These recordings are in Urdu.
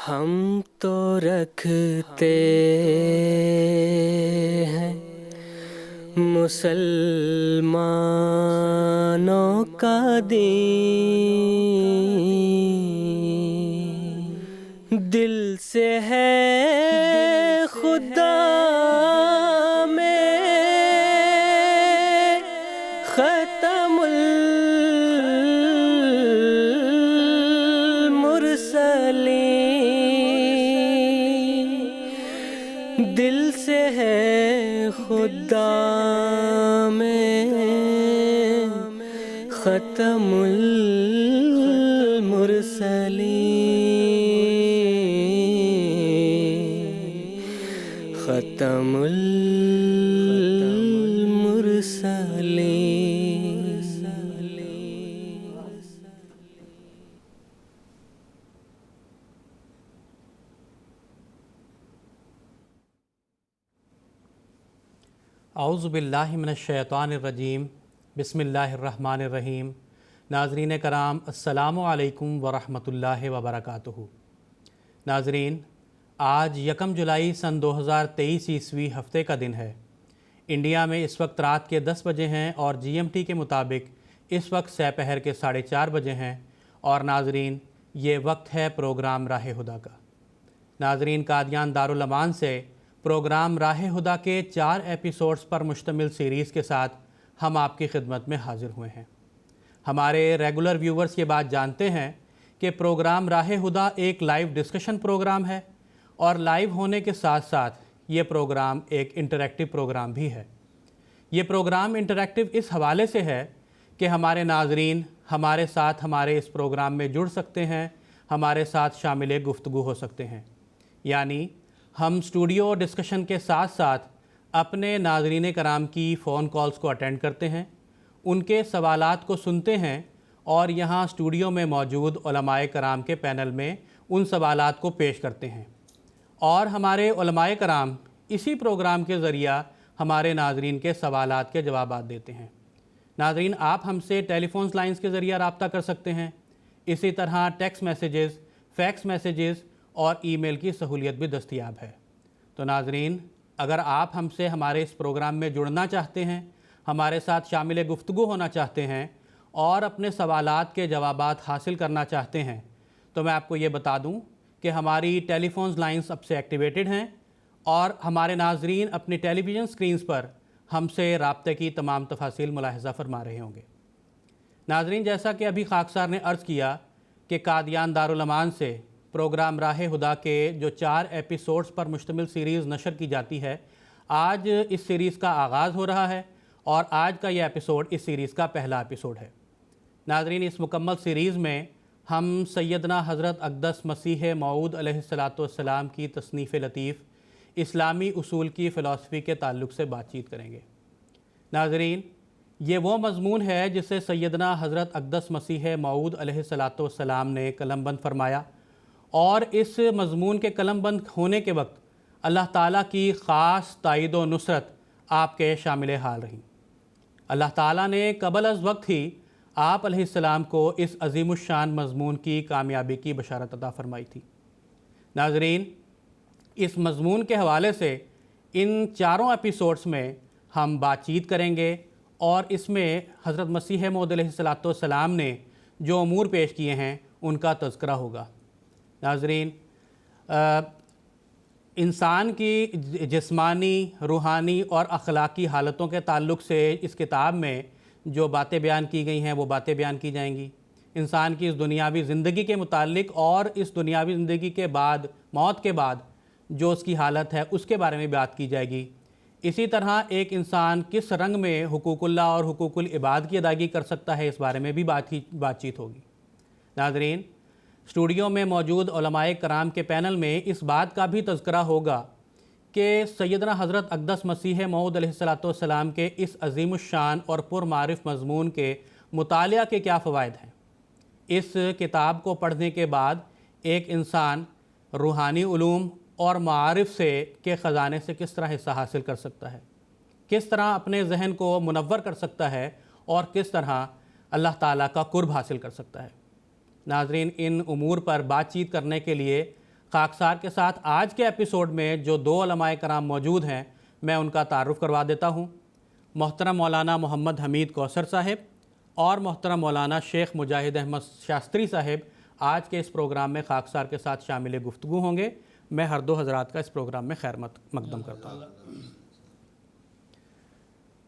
ہم تو رکھتے ہیں مسلمانوں کا دین، دل سے ہے خدا میں ختم المرسلین، دل سے ہے خدا میں ختم المرسلین، ختم المرسلین۔ اعوذ باللہ من الشیطان الرجیم، بسم اللہ الرحمن الرحیم۔ ناظرین کرام، السلام علیکم ورحمۃ اللہ وبرکاتہ۔ ناظرین، آج 1 جولائی سن 2023 عیسوی ہفتے کا دن ہے۔ انڈیا میں اس وقت رات کے 10 بجے ہیں اور جی ایم ٹی کے مطابق اس وقت سہ پہر کے 4:30 بجے ہیں، اور ناظرین یہ وقت ہے پروگرام راہ ہدیٰ کا۔ ناظرین، قادیان دارالامان سے پروگرام راہ ہدیٰ کے 4 ایپیسوڈز پر مشتمل سیریز کے ساتھ ہم آپ کی خدمت میں حاضر ہوئے ہیں۔ ہمارے ریگولر ویورز یہ بات جانتے ہیں کہ پروگرام راہ ہدیٰ ایک لائیو ڈسکشن پروگرام ہے، اور لائیو ہونے کے ساتھ ساتھ یہ پروگرام ایک انٹریکٹیو پروگرام بھی ہے۔ یہ پروگرام انٹریکٹیو اس حوالے سے ہے کہ ہمارے ناظرین ہمارے ساتھ ہمارے اس پروگرام میں جڑ سکتے ہیں، ہمارے ساتھ شامل گفتگو ہو سکتے ہیں۔ یعنی ہم اسٹوڈیو ڈسکشن کے ساتھ ساتھ اپنے ناظرین کرام کی فون کالز کو اٹینڈ کرتے ہیں، ان کے سوالات کو سنتے ہیں، اور یہاں اسٹوڈیو میں موجود علماء کرام کے پینل میں ان سوالات کو پیش کرتے ہیں، اور ہمارے علماء کرام اسی پروگرام کے ذریعہ ہمارے ناظرین کے سوالات کے جوابات دیتے ہیں۔ ناظرین، آپ ہم سے ٹیلی فونز لائنز کے ذریعہ رابطہ کر سکتے ہیں، اسی طرح ٹیکسٹ میسیجز، فیکس میسیجز اور ای میل کی سہولیت بھی دستیاب ہے۔ تو ناظرین، اگر آپ ہم سے ہمارے اس پروگرام میں جڑنا چاہتے ہیں، ہمارے ساتھ شامل گفتگو ہونا چاہتے ہیں، اور اپنے سوالات کے جوابات حاصل کرنا چاہتے ہیں، تو میں آپ کو یہ بتا دوں کہ ہماری ٹیلی فونز لائنز اب سے ایکٹیویٹڈ ہیں، اور ہمارے ناظرین اپنی ٹیلی ویژن سکرینز پر ہم سے رابطے کی تمام تفاصیل ملاحظہ فرما رہے ہوں گے۔ ناظرین، جیسا کہ ابھی خاکسار نے عرض کیا کہ قادیان دارالامان سے پروگرام راہ ہدیٰ کے جو 4 ایپیسوڈز پر مشتمل سیریز نشر کی جاتی ہے، آج اس سیریز کا آغاز ہو رہا ہے، اور آج کا یہ ایپیسوڈ اس سیریز کا پہلا ایپیسوڈ ہے۔ ناظرین، اس مکمل سیریز میں ہم سیدنا حضرت اقدس مسیح موعود علیہ السلام کی تصنیف لطیف اسلامی اصول کی فلسفی کے تعلق سے بات چیت کریں گے۔ ناظرین، یہ وہ مضمون ہے جسے سیدنا حضرت اقدس مسیح موعود علیہ السلام نے قلم بند فرمایا، اور اس مضمون کے قلم بند ہونے کے وقت اللہ تعالیٰ کی خاص تائید و نصرت آپ کے شامل حال رہی۔ اللہ تعالیٰ نے قبل از وقت ہی آپ علیہ السلام کو اس عظیم الشان مضمون کی کامیابی کی بشارت عطا فرمائی تھی۔ ناظرین، اس مضمون کے حوالے سے ان 4 ایپیسوڈز میں ہم بات چیت کریں گے، اور اس میں حضرت مسیح موعود علیہ السلام نے جو امور پیش کیے ہیں ان کا تذکرہ ہوگا۔ ناظرین، انسان کی جسمانی، روحانی اور اخلاقی حالتوں کے تعلق سے اس کتاب میں جو باتیں بیان کی گئی ہیں وہ باتیں بیان کی جائیں گی۔ انسان کی اس دنیاوی زندگی کے متعلق اور اس دنیاوی زندگی کے بعد، موت کے بعد جو اس کی حالت ہے، اس کے بارے میں بات کی جائے گی۔ اسی طرح ایک انسان کس رنگ میں حقوق اللہ اور حقوق العباد کی ادائیگی کر سکتا ہے، اس بارے میں بھی بات چیت ہوگی۔ ناظرین، اسٹوڈیو میں موجود علماء کرام کے پینل میں اس بات کا بھی تذکرہ ہوگا کہ سیدنا حضرت اقدس مسیح موعود علیہ السلام کے اس عظیم الشان اور پرمعرف مضمون کے مطالعہ کے کیا فوائد ہیں۔ اس کتاب کو پڑھنے کے بعد ایک انسان روحانی علوم اور معارف کے خزانے سے کس طرح حصہ حاصل کر سکتا ہے، کس طرح اپنے ذہن کو منور کر سکتا ہے، اور کس طرح اللہ تعالیٰ کا قرب حاصل کر سکتا ہے۔ ناظرین، ان امور پر بات چیت کرنے کے لیے خاکسار کے ساتھ آج کے ایپیسوڈ میں جو 2 علماء کرام موجود ہیں میں ان کا تعارف کروا دیتا ہوں۔ محترم مولانا محمد حمید کوثر صاحب اور محترم مولانا شیخ مجاہد احمد شاستری صاحب آج کے اس پروگرام میں خاکسار کے ساتھ شامل گفتگو ہوں گے۔ میں ہر 2 حضرات کا اس پروگرام میں خیر مقدم کرتا ہوں۔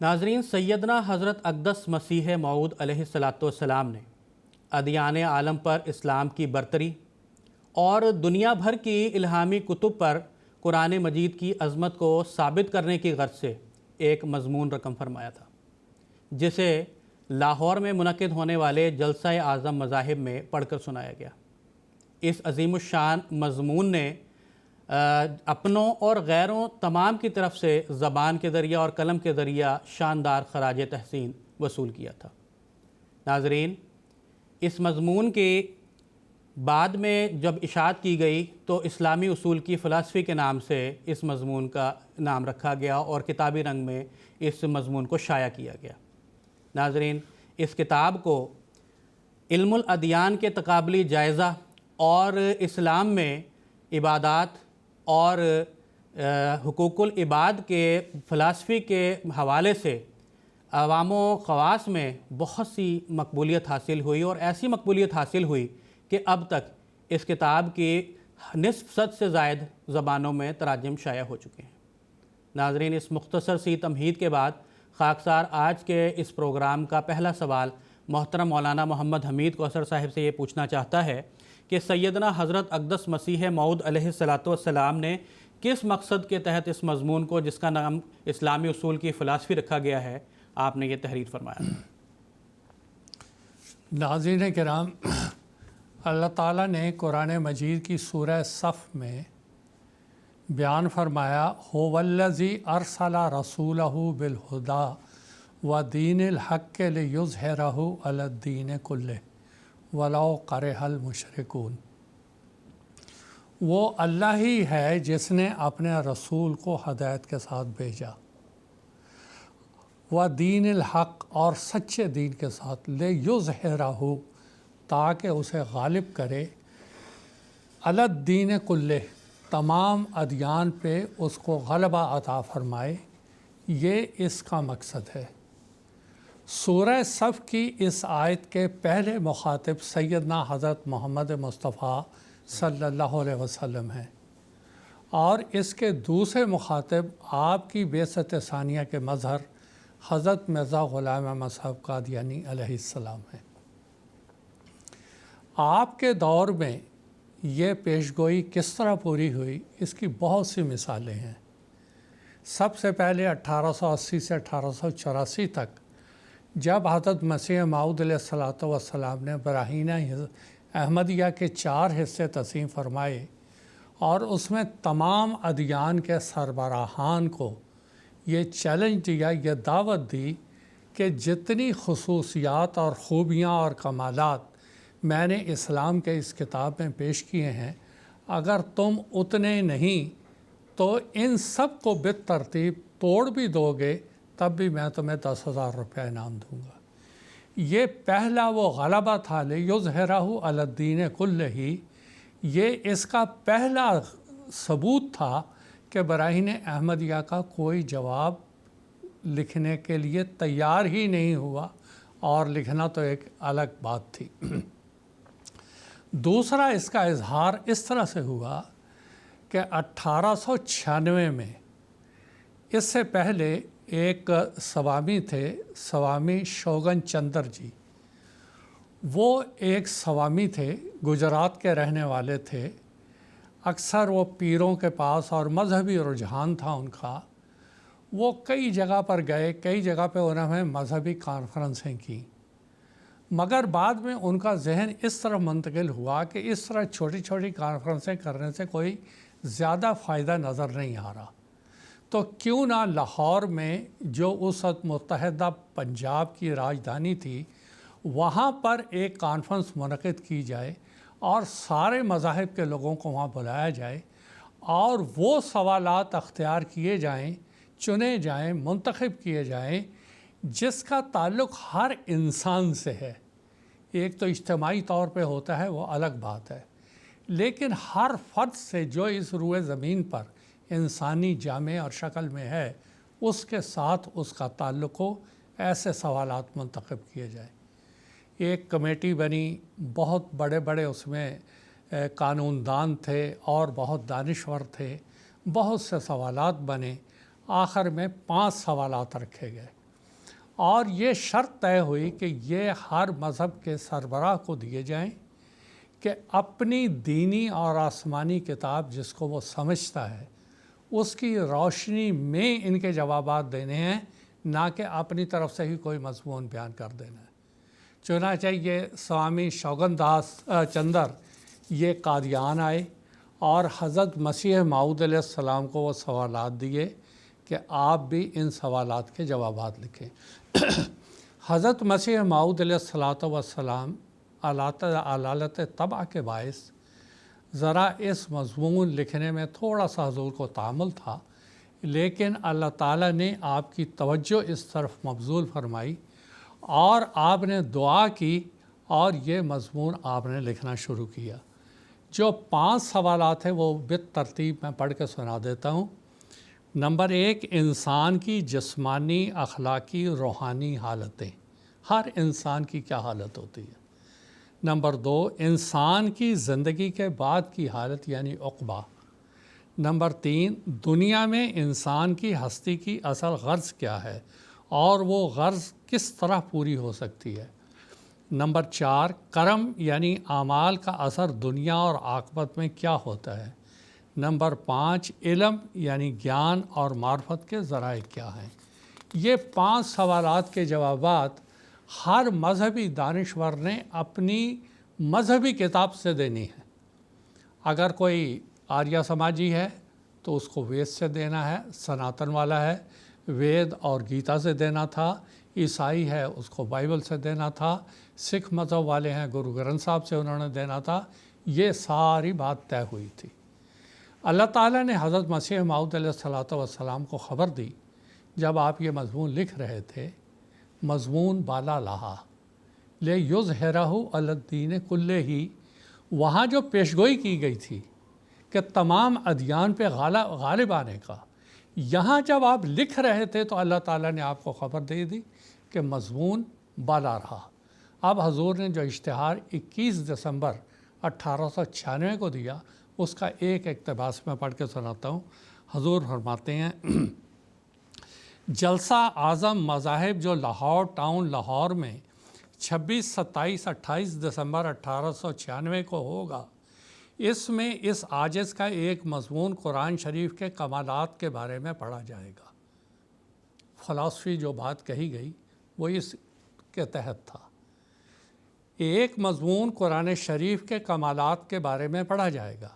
ناظرین، سیدنا حضرت اقدس مسیح موعود علیہ السلام نے ادیان عالم پر اسلام کی برتری اور دنیا بھر کی الہامی کتب پر قرآن مجید کی عظمت کو ثابت کرنے کی غرض سے ایک مضمون رقم فرمایا تھا، جسے لاہور میں منعقد ہونے والے جلسہ اعظم مذاہب میں پڑھ کر سنایا گیا۔ اس عظیم الشان مضمون نے اپنوں اور غیروں تمام کی طرف سے زبان کے ذریعہ اور قلم کے ذریعہ شاندار خراج تحسین وصول کیا تھا۔ ناظرین، اس مضمون کے بعد میں جب اشاعت کی گئی تو اسلامی اصول کی فلسفی کے نام سے اس مضمون کا نام رکھا گیا اور کتابی رنگ میں اس مضمون کو شائع کیا گیا۔ ناظرین، اس کتاب کو علم الادیان کے تقابلی جائزہ اور اسلام میں عبادات اور حقوق العباد کے فلسفی کے حوالے سے عوام و خواص میں بہت سی مقبولیت حاصل ہوئی، اور ایسی مقبولیت حاصل ہوئی کہ اب تک اس کتاب کی نصف صد سے زائد زبانوں میں تراجم شائع ہو چکے ہیں۔ ناظرین، اس مختصر سی تمہید کے بعد خاکسار آج کے اس پروگرام کا پہلا سوال محترم مولانا محمد حمید کوثر صاحب سے یہ پوچھنا چاہتا ہے کہ سیدنا حضرت اقدس مسیح موعود علیہ السلام نے کس مقصد کے تحت اس مضمون کو، جس کا نام اسلامی اصول کی فلسفی رکھا گیا ہے، آپ نے یہ تحریر فرمایا؟ ناظرین کرام، اللہ تعالیٰ نے قرآن مجید کی سورہ صف میں بیان فرمایا، هو الذی ارسل رسولہ بالہدی ودین الحق لیظہرہ علی الدین کلہ ولو کرہ المشرکون۔ وہ اللہ ہی ہے جس نے اپنے رسول کو ہدایت کے ساتھ بھیجا، دین الحق اور سچے دین کے ساتھ، لیظہرہ تاکہ اسے غالب کرے، علی الدین کلہ تمام ادیان پہ اس کو غلبہ عطا فرمائے۔ یہ اس کا مقصد ہے۔ سورہ صف کی اس آیت کے پہلے مخاطب سیدنا حضرت محمد مصطفیٰ صلی اللہ علیہ وسلم ہیں، اور اس کے دوسرے مخاطب آپ کی بعثت ثانیہ کے مظہر حضرت مرزا غلام احمد صاحب قادیانی علیہ السلام ہیں۔ آپ کے دور میں یہ پیشگوئی کس طرح پوری ہوئی، اس کی بہت سی مثالیں ہیں۔ سب سے پہلے 1880 سے 1884 تک جب حضرت مسیح موعود علیہ السلام نے براہین احمدیہ کے 4 حصے تقسیم فرمائے اور اس میں تمام ادیان کے سربراہان کو یہ چیلنج دیا، یہ دعوت دی کہ جتنی خصوصیات اور خوبیاں اور کمالات میں نے اسلام کے اس کتاب میں پیش کیے ہیں، اگر تم اتنے نہیں تو ان سب کو بالترتیب توڑ بھی دو گے تب بھی میں تمہیں 10,000 روپے انعام دوں گا۔ یہ پہلا وہ غلبہ تھا، لیظہرہ علی الدین کلہ، یہ اس کا پہلا ثبوت تھا کہ براہین احمدیہ کا کوئی جواب لکھنے کے لیے تیار ہی نہیں ہوا، اور لکھنا تو ایک الگ بات تھی۔ دوسرا اس کا اظہار اس طرح سے ہوا کہ 1896 میں، اس سے پہلے ایک سوامی تھے، سوامی شوگن چندر جی۔ وہ ایک سوامی تھے، گجرات کے رہنے والے تھے۔ اکثر وہ پیروں کے پاس، اور مذہبی رجحان تھا ان کا، وہ کئی جگہ پر گئے، کئی جگہ پہ انہوں نے مذہبی کانفرنسیں کی، مگر بعد میں ان کا ذہن اس طرح منتقل ہوا کہ اس طرح چھوٹی چھوٹی کانفرنسیں کرنے سے کوئی زیادہ فائدہ نظر نہیں آ رہا، تو کیوں نہ لاہور میں جو اس وقت متحدہ پنجاب کی راجدھانی تھی، وہاں پر ایک کانفرنس منعقد کی جائے اور سارے مذاہب کے لوگوں کو وہاں بلایا جائے، اور وہ سوالات اختیار کیے جائیں، چنے جائیں، منتخب کیے جائیں جس کا تعلق ہر انسان سے ہے۔ ایک تو اجتماعی طور پہ ہوتا ہے، وہ الگ بات ہے، لیکن ہر فرد سے جو اس روئے زمین پر انسانی جامع اور شکل میں ہے اس کے ساتھ اس کا تعلق ہو، ایسے سوالات منتخب کیے جائیں۔ ایک کمیٹی بنی، بہت بڑے بڑے اس میں قانون دان تھے اور بہت دانشور تھے، بہت سے سوالات بنے، آخر میں 5 سوالات رکھے گئے اور یہ شرط طے ہوئی کہ یہ ہر مذہب کے سربراہ کو دیے جائیں کہ اپنی دینی اور آسمانی کتاب جس کو وہ سمجھتا ہے اس کی روشنی میں ان کے جوابات دینے ہیں، نہ کہ اپنی طرف سے ہی کوئی مضمون بیان کر دینا ہے۔ چنانچہ یہ سوامی شوگن داس چندر یہ قادیان آئے اور حضرت مسیح موعود علیہ السلام کو وہ سوالات دیے کہ آپ بھی ان سوالات کے جوابات لکھیں۔ حضرت مسیح موعود علیہ السلام علالت طبع کے باعث ذرا اس مضمون لکھنے میں تھوڑا سا حضور کو تعامل تھا، لیکن اللہ تعالیٰ نے آپ کی توجہ اس طرف مبذول فرمائی اور آپ نے دعا کی اور یہ مضمون آپ نے لکھنا شروع کیا۔ جو 5 سوالات ہیں وہ بالترتیب میں پڑھ کے سنا دیتا ہوں۔ نمبر 1، انسان کی جسمانی، اخلاقی، روحانی حالتیں، ہر انسان کی کیا حالت ہوتی ہے۔ نمبر 2، انسان کی زندگی کے بعد کی حالت یعنی عقبہ۔ نمبر 3، دنیا میں انسان کی ہستی کی اصل غرض کیا ہے اور وہ غرض کس طرح پوری ہو سکتی ہے۔ نمبر 4، کرم یعنی اعمال کا اثر دنیا اور عاقبت میں کیا ہوتا ہے۔ نمبر 5، علم یعنی گیان اور معرفت کے ذرائع کیا ہیں۔ یہ 5 سوالات کے جوابات ہر مذہبی دانشور نے اپنی مذہبی کتاب سے دینی ہے۔ اگر کوئی آریہ سماجی ہے تو اس کو وید سے دینا ہے، سناتن والا ہے وید اور گیتا سے دینا تھا، عیسائی ہے اس کو بائبل سے دینا تھا، سکھ مذہب والے ہیں گرو گرنتھ صاحب سے انہوں نے دینا تھا۔ یہ ساری بات طے ہوئی تھی۔ اللہ تعالیٰ نے حضرت مسیح موعود علیہ السلام کو خبر دی جب آپ یہ مضمون لکھ رہے تھے، مضمون بالا لاہا لے یظہرہ علی الدین کلہ ہی، وہاں جو پیشگوئی کی گئی تھی کہ تمام ادیان پہ غالب آنے کا، یہاں جب آپ لکھ رہے تھے تو اللہ تعالیٰ نے آپ کو خبر دے دی کہ مضمون بالا رہا۔ اب حضور نے جو اشتہار 21 دسمبر 1896 کو دیا اس کا ایک اقتباس میں پڑھ کے سناتا ہوں۔ حضور فرماتے ہیں، جلسہ اعظم مذاہب جو لاہور ٹاؤن لاہور میں 26، 27، 28 دسمبر 1896 کو ہوگا، اس میں اس عاجز کا ایک مضمون قرآن شریف کے کمالات کے بارے میں پڑھا جائے گا۔ فلسفی جو بات کہی گئی وہ اس کے تحت تھا، ایک مضمون قرآن شریف کے کمالات کے بارے میں پڑھا جائے گا۔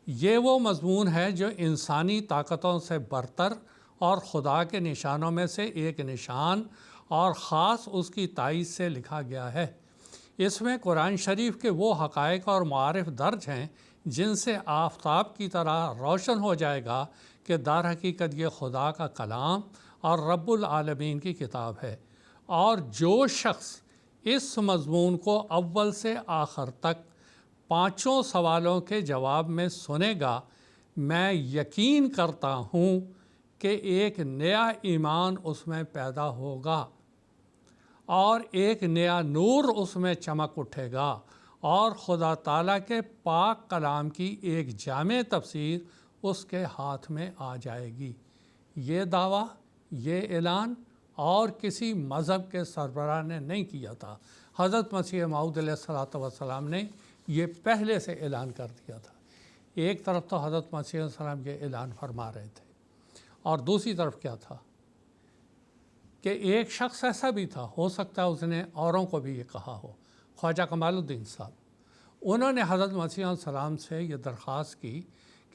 یہ وہ مضمون ہے جو انسانی طاقتوں سے برتر اور خدا کے نشانوں میں سے ایک نشان اور خاص اس کی تائید سے لکھا گیا ہے۔ اس میں قرآن شریف کے وہ حقائق اور معارف درج ہیں جن سے آفتاب کی طرح روشن ہو جائے گا کہ در حقیقت یہ خدا کا کلام اور رب العالمین کی کتاب ہے۔ اور جو شخص اس مضمون کو اول سے آخر تک 5 سوالوں کے جواب میں سنے گا، میں یقین کرتا ہوں کہ ایک نیا ایمان اس میں پیدا ہوگا اور ایک نیا نور اس میں چمک اٹھے گا اور خدا تعالیٰ کے پاک کلام کی ایک جامع تفسیر اس کے ہاتھ میں آ جائے گی۔ یہ دعویٰ، یہ اعلان اور کسی مذہب کے سربراہ نے نہیں کیا تھا، حضرت مسیح موعود علیہ السلام نے یہ پہلے سے اعلان کر دیا تھا۔ ایک طرف تو حضرت مسیح علیہ السلام یہ اعلان فرما رہے تھے اور دوسری طرف کیا تھا کہ ایک شخص ایسا بھی تھا، ہو سکتا ہے اس نے اوروں کو بھی یہ کہا ہو، خواجہ کمال الدین صاحب، انہوں نے حضرت مسیح علیہ السلام سے یہ درخواست کی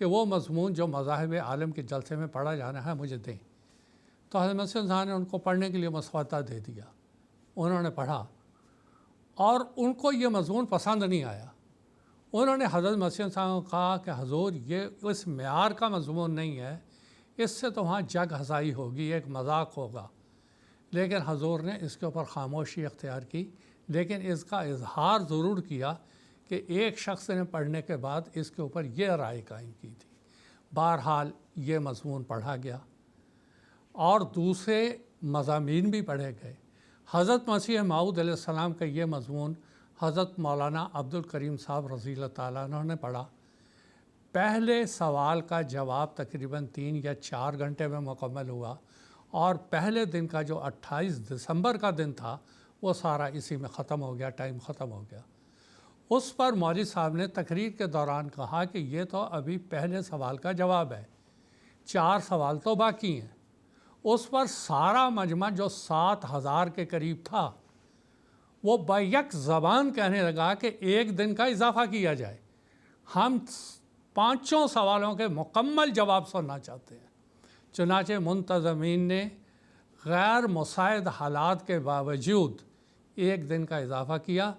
کہ وہ مضمون جو مذاہب عالم کے جلسے میں پڑھا جانا ہے مجھے دیں۔ تو حضرت مسیح علیہ السلام نے ان کو پڑھنے کے لیے مسودہ دے دیا، انہوں نے پڑھا اور ان کو یہ مضمون پسند نہیں آیا۔ انہوں نے حضرت مسیح علیہ السلام کو کہا کہ حضور یہ اس معیار کا مضمون نہیں ہے، اس سے تو وہاں جگ ہزائی ہوگی، ایک مذاق ہوگا۔ لیکن حضور نے اس کے اوپر خاموشی اختیار کی، لیکن اس کا اظہار ضرور کیا کہ ایک شخص نے پڑھنے کے بعد اس کے اوپر یہ رائے قائم کی تھی۔ بہرحال یہ مضمون پڑھا گیا اور دوسرے مضامین بھی پڑھے گئے۔ حضرت مسیح موعود علیہ السلام کا یہ مضمون حضرت مولانا عبد الکریم صاحب رضی اللہ تعالیٰ عنہ نے پڑھا۔ پہلے سوال کا جواب تقریباً 3 یا 4 گھنٹے میں مکمل ہوا، اور پہلے دن کا جو 28 دسمبر کا دن تھا وہ سارا اسی میں ختم ہو گیا، ٹائم ختم ہو گیا۔ اس پر مولوی صاحب نے تقریر کے دوران کہا کہ یہ تو ابھی پہلے سوال کا جواب ہے، 4 سوال تو باقی ہیں۔ اس پر سارا مجمع جو 7000 کے قریب تھا وہ بیک زبان کہنے لگا کہ 1 دن کا اضافہ کیا جائے، ہم 5 سوالوں کے مکمل جواب سننا چاہتے ہیں۔ چنانچہ منتظمین نے غیر مساعد حالات کے باوجود 1 دن کا اضافہ کیا۔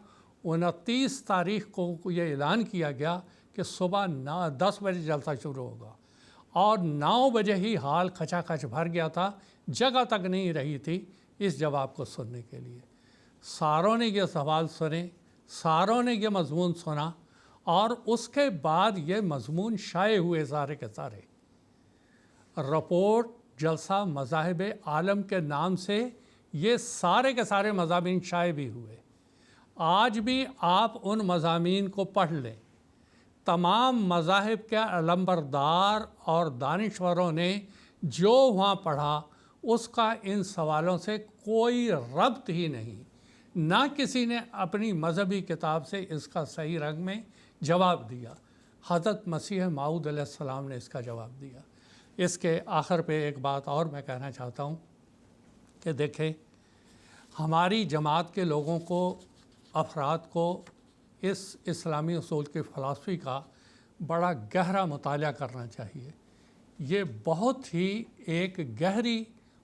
29 تاریخ کو یہ اعلان کیا گیا کہ صبح 10 بجے جلسہ شروع ہوگا، اور 9 بجے ہی ہال کھچا کھچ بھر گیا تھا، جگہ تک نہیں رہی تھی اس جواب کو سننے کے لیے۔ ساروں نے یہ سوال سنے، ساروں نے یہ مضمون سنا، اور اس کے بعد یہ مضمون شائع ہوئے سارے کے سارے۔ رپورٹ جلسہ مذاہب عالم کے نام سے یہ سارے کے سارے مضامین شائع بھی ہوئے۔ آج بھی آپ ان مضامین کو پڑھ لیں، تمام مذاہب کے علمبردار اور دانشوروں نے جو وہاں پڑھا اس کا ان سوالوں سے کوئی ربط ہی نہیں، نہ کسی نے اپنی مذہبی کتاب سے اس کا صحیح رنگ میں جواب دیا۔ حضرت مسیح موعود علیہ السلام نے اس کا جواب دیا۔ اس کے آخر پہ ایک بات اور میں کہنا چاہتا ہوں کہ دیکھیں، ہماری جماعت کے لوگوں کو، افراد کو اس اسلامی اصول کی فلسفی کا بڑا گہرا مطالعہ کرنا چاہیے۔ یہ بہت ہی ایک گہری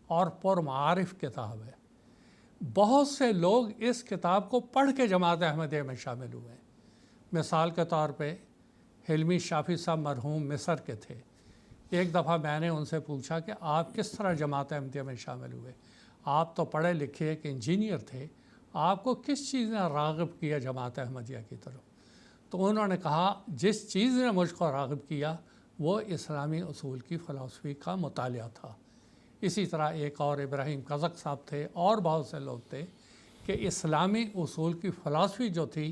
اور پرمعارف کتاب ہے۔ بہت سے لوگ اس کتاب کو پڑھ کے جماعت احمدیہ میں شامل ہوئے ہیں۔ مثال کے طور پہ حلمی شافی صاحب مرحوم مصر کے تھے۔ ایک دفعہ میں نے ان سے پوچھا کہ آپ کس طرح جماعت احمدیہ میں شامل ہوئے؟ آپ تو پڑھے لکھے ایک انجینئر تھے، آپ کو کس چیز نے راغب کیا جماعت احمدیہ کی طرف؟ تو انہوں نے کہا جس چیز نے مجھ کو راغب کیا وہ اسلامی اصول کی فلسفی کا مطالعہ تھا۔ اسی طرح ایک اور ابراہیم قزق صاحب تھے، اور بہت سے لوگ تھے کہ اسلامی اصول کی فلسفی جو تھی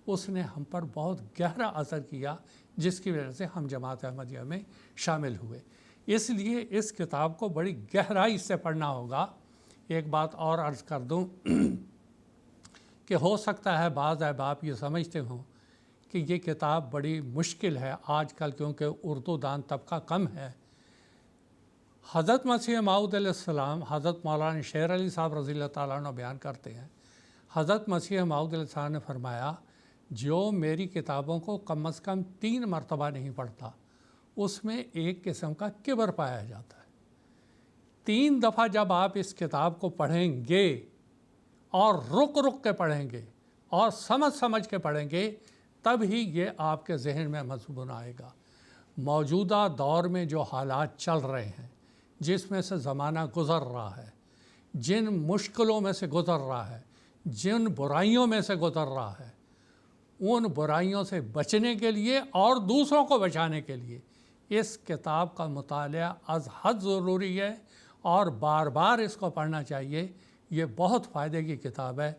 اس نے ہم پر بہت گہرا اثر کیا، جس کی وجہ سے ہم جماعت احمدیہ میں شامل ہوئے۔ اس لیے اس کتاب کو بڑی گہرائی سے پڑھنا ہوگا۔ ایک بات اور عرض کر دوں کہ ہو سکتا ہے بعض احباب یہ سمجھتے ہوں کہ یہ کتاب بڑی مشکل ہے آج کل، کیونکہ اردو دان طبقہ کم ہے۔ حضرت مسیح موعود علیہ السلام، حضرت مولانا شیر علی صاحب رضی اللہ تعالیٰ عنہ بیان کرتے ہیں، حضرت مسیح موعود علیہ السلام نے فرمایا جو میری کتابوں کو کم از کم 3 مرتبہ نہیں پڑھتا اس میں ایک قسم کا کبر پایا جاتا ہے۔ 3 دفعہ جب آپ اس کتاب کو پڑھیں گے اور رک رک کے پڑھیں گے اور سمجھ سمجھ کے پڑھیں گے، تب ہی یہ آپ کے ذہن میں مضمون آئے گا۔ موجودہ دور میں جو حالات چل رہے ہیں، جس میں سے زمانہ گزر رہا ہے، جن مشکلوں میں سے گزر رہا ہے، جن برائیوں میں سے گزر رہا ہے، ان برائیوں سے بچنے کے لیے اور دوسروں کو بچانے کے لیے اس کتاب کا مطالعہ از حد ضروری ہے، اور بار بار اس کو پڑھنا چاہیے۔ یہ بہت فائدے کی کتاب ہے،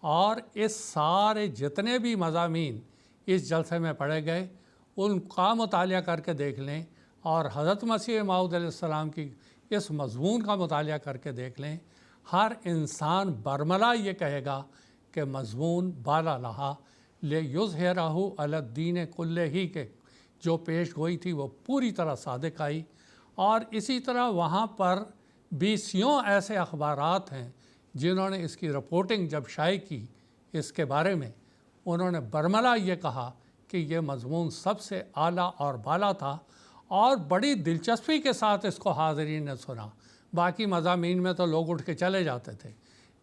اور اس سارے جتنے بھی مضامین اس جلسے میں پڑھے گئے ان کا مطالعہ کر کے دیکھ لیں، اور حضرت مسیح موعود علیہ السلام کی اس مضمون کا مطالعہ کر کے دیکھ لیں۔ ہر انسان برملا یہ کہے گا کہ مضمون بالا رہا لیظہرہ علی الدین کلہ ہی، کے جو پیش گوئی تھی وہ پوری طرح صادق آئی۔ اور اسی طرح وہاں پر 20 ایسے اخبارات ہیں جنہوں نے اس کی رپورٹنگ جب شائع کی اس کے بارے میں، انہوں نے برملا یہ کہا کہ یہ مضمون سب سے اعلیٰ اور بالا تھا، اور بڑی دلچسپی کے ساتھ اس کو حاضرین نے سنا۔ باقی مضامین میں تو لوگ اٹھ کے چلے جاتے تھے،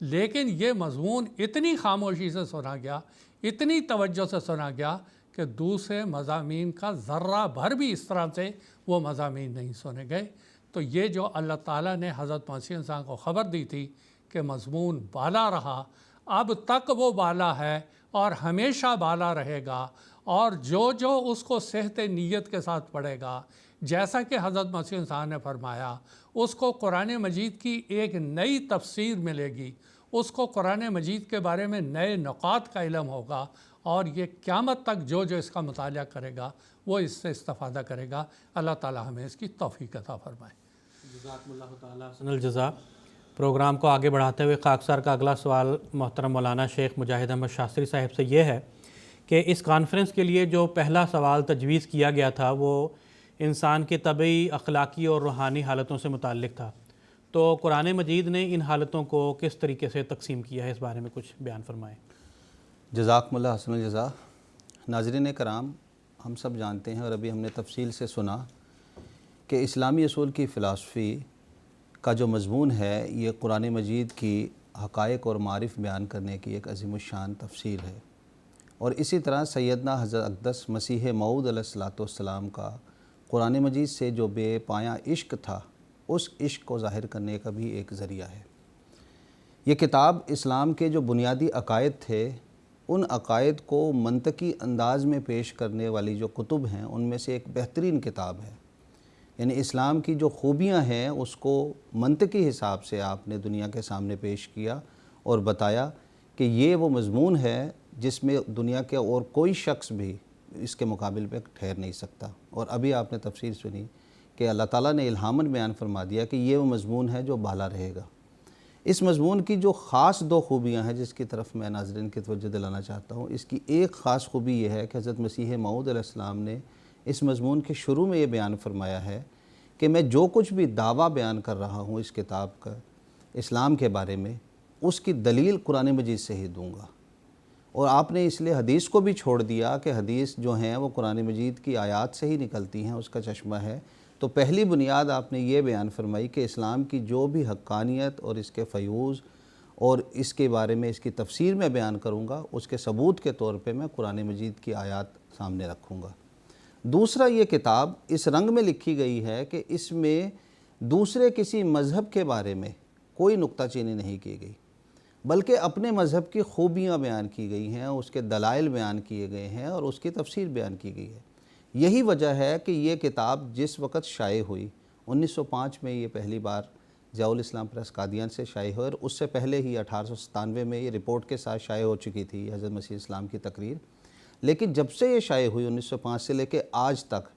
لیکن یہ مضمون اتنی خاموشی سے سنا گیا، اتنی توجہ سے سنا گیا کہ دوسرے مضامین کا ذرہ بھر بھی اس طرح سے وہ مضامین نہیں سنے گئے۔ تو یہ جو اللہ تعالیٰ نے حضرت مسیح انسان کو خبر دی تھی کہ مضمون بالا رہا، اب تک وہ بالا ہے، اور ہمیشہ بالا رہے گا، اور جو اس کو صحت نیت کے ساتھ پڑھے گا، جیسا کہ حضرت مسیح صاحب نے فرمایا، اس کو قرآن مجید کی ایک نئی تفسیر ملے گی، اس کو قرآن مجید کے بارے میں نئے نکات کا علم ہوگا، اور یہ قیامت تک جو اس کا مطالعہ کرے گا وہ اس سے استفادہ کرے گا۔ اللہ تعالی ہمیں اس کی توفیق عطا فرمائے۔ جزاکم اللہ تعالیٰ حسن الجزا۔ پروگرام کو آگے بڑھاتے ہوئے خاکسار کا اگلا سوال محترم مولانا شیخ مجاہد احمد شاستری صاحب سے یہ ہے کہ اس کانفرنس کے لیے جو پہلا سوال تجویز کیا گیا تھا وہ انسان کے طبعی، اخلاقی اور روحانی حالتوں سے متعلق تھا، تو قرآن مجید نے ان حالتوں کو کس طریقے سے تقسیم کیا ہے، اس بارے میں کچھ بیان فرمائیں۔ جزاکم اللہ حسن الجزا۔ ناظرین کرام، ہم سب جانتے ہیں اور ابھی ہم نے تفصیل سے سنا کہ اسلامی اصول کی فلسفی کا جو مضمون ہے یہ قرآن مجید کی حقائق اور معارف بیان کرنے کی ایک عظیم الشان تفسیر ہے، اور اسی طرح سیدنا حضرت اقدس مسیح موعود علیہ السلام کا قرآن مجید سے جو بے پایاں عشق تھا، اس عشق کو ظاہر کرنے کا بھی ایک ذریعہ ہے۔ یہ کتاب اسلام کے جو بنیادی عقائد تھے، ان عقائد کو منطقی انداز میں پیش کرنے والی جو کتب ہیں ان میں سے ایک بہترین کتاب ہے۔ یعنی اسلام کی جو خوبیاں ہیں اس کو منطقی حساب سے آپ نے دنیا کے سامنے پیش کیا اور بتایا کہ یہ وہ مضمون ہے جس میں دنیا کے اور کوئی شخص بھی اس کے مقابل پہ ٹھہر نہیں سکتا۔ اور ابھی آپ نے تفسیر سنی کہ اللہ تعالیٰ نے الہاماً بیان فرما دیا کہ یہ وہ مضمون ہے جو بالا رہے گا۔ اس مضمون کی جو خاص دو خوبیاں ہیں جس کی طرف میں ناظرین کی توجہ دلانا چاہتا ہوں، اس کی ایک خاص خوبی یہ ہے کہ حضرت مسیح موعود علیہ السلام نے اس مضمون کے شروع میں یہ بیان فرمایا ہے کہ میں جو کچھ بھی دعویٰ بیان کر رہا ہوں اس کتاب کا اسلام کے بارے میں، اس کی دلیل قرآن مجید سے ہی دوں گا۔ اور آپ نے اس لیے حدیث کو بھی چھوڑ دیا کہ حدیث جو ہیں وہ قرآن مجید کی آیات سے ہی نکلتی ہیں، اس کا چشمہ ہے۔ تو پہلی بنیاد آپ نے یہ بیان فرمائی کہ اسلام کی جو بھی حقانیت اور اس کے فیوز اور اس کے بارے میں اس کی تفسیر میں بیان کروں گا، اس کے ثبوت کے طور پہ میں قرآن مجید کی آیات سامنے رکھوں گا۔ دوسرا، یہ کتاب اس رنگ میں لکھی گئی ہے کہ اس میں دوسرے کسی مذہب کے بارے میں کوئی نکتہ چینی نہیں کی گئی، بلکہ اپنے مذہب کی خوبیاں بیان کی گئی ہیں، اس کے دلائل بیان کیے گئے ہیں اور اس کی تفسیر بیان کی گئی ہے۔ یہی وجہ ہے کہ یہ کتاب جس وقت شائع ہوئی، 1905 میں یہ پہلی بار ضیاء الاسلام پریس قادیان سے شائع ہوئی، اور اس سے پہلے ہی 1897 میں یہ رپورٹ کے ساتھ شائع ہو چکی تھی حضرت مسیح اسلام کی تقریر۔ لیکن جب سے یہ شائع ہوئی 1905 سے لے کے آج تک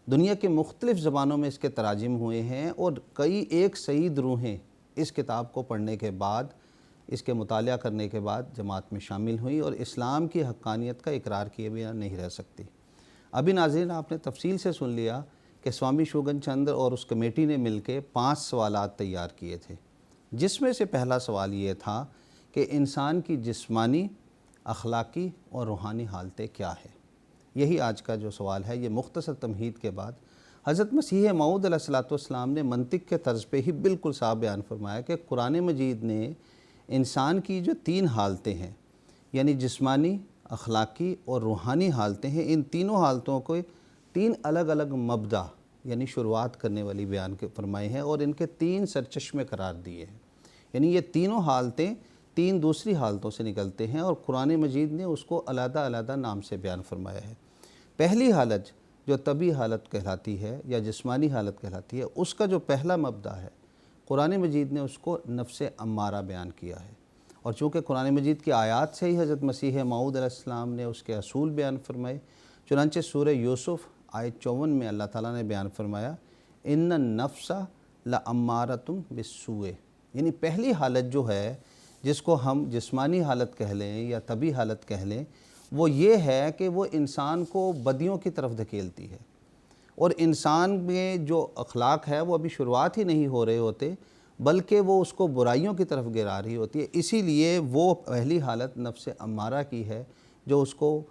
دنیا کے مختلف زبانوں میں اس کے تراجم ہوئے ہیں، اور کئی ایک سعید روحیں اس کتاب کو پڑھنے کے بعد، اس کے مطالعہ کرنے کے بعد جماعت میں شامل ہوئی اور اسلام کی حقانیت کا اقرار کیے بنا نہیں رہ سکتی۔ ابھی ناظرین آپ نے تفصیل سے سن لیا کہ سوامی شوگن چندر اور اس کمیٹی نے مل کے 5 سوالات تیار کیے تھے، جس میں سے پہلا سوال یہ تھا کہ انسان کی جسمانی، اخلاقی اور روحانی حالتیں کیا ہے۔ یہی آج کا جو سوال ہے۔ یہ مختصر تمہید کے بعد حضرت مسیح موعود علیہ السلام نے منطق کے طرز پہ ہی بالکل صاف بیان فرمایا کہ قرآن مجید نے انسان کی جو 3 حالتیں ہیں، یعنی جسمانی، اخلاقی اور روحانی حالتیں ہیں، ان تینوں حالتوں کو 3 الگ الگ مبدا یعنی شروعات کرنے والی بیان فرمائے ہیں، اور ان کے 3 سرچشمے قرار دیے ہیں۔ یعنی یہ تینوں حالتیں 3 دوسری حالتوں سے نکلتے ہیں، اور قرآن مجید نے اس کو علیحدہ علیحدہ نام سے بیان فرمایا ہے۔ پہلی حالت جو طبعی حالت کہلاتی ہے یا جسمانی حالت کہلاتی ہے، اس کا جو پہلا مبدا ہے قرآن مجید نے اس کو نفس امارہ بیان کیا ہے، اور چونکہ قرآن مجید کی آیات سے ہی حضرت مسیح موعود علیہ السلام نے اس کے اصول بیان فرمائے۔ چنانچہ سورہ یوسف آیت 54 میں اللہ تعالیٰ نے بیان فرمایا ان النفس لامارۃ بالسوء، یعنی پہلی حالت جو ہے جس کو ہم جسمانی حالت کہہ لیں یا طبعی حالت کہہ لیں، وہ یہ ہے کہ وہ انسان کو بدیوں کی طرف دھکیلتی ہے، اور انسان میں جو اخلاق ہے وہ ابھی شروعات ہی نہیں ہو رہے ہوتے، بلکہ وہ اس کو برائیوں کی طرف گرا رہی ہوتی ہے۔ اسی لیے وہ پہلی حالت نفس امارہ کی ہے جو اس کو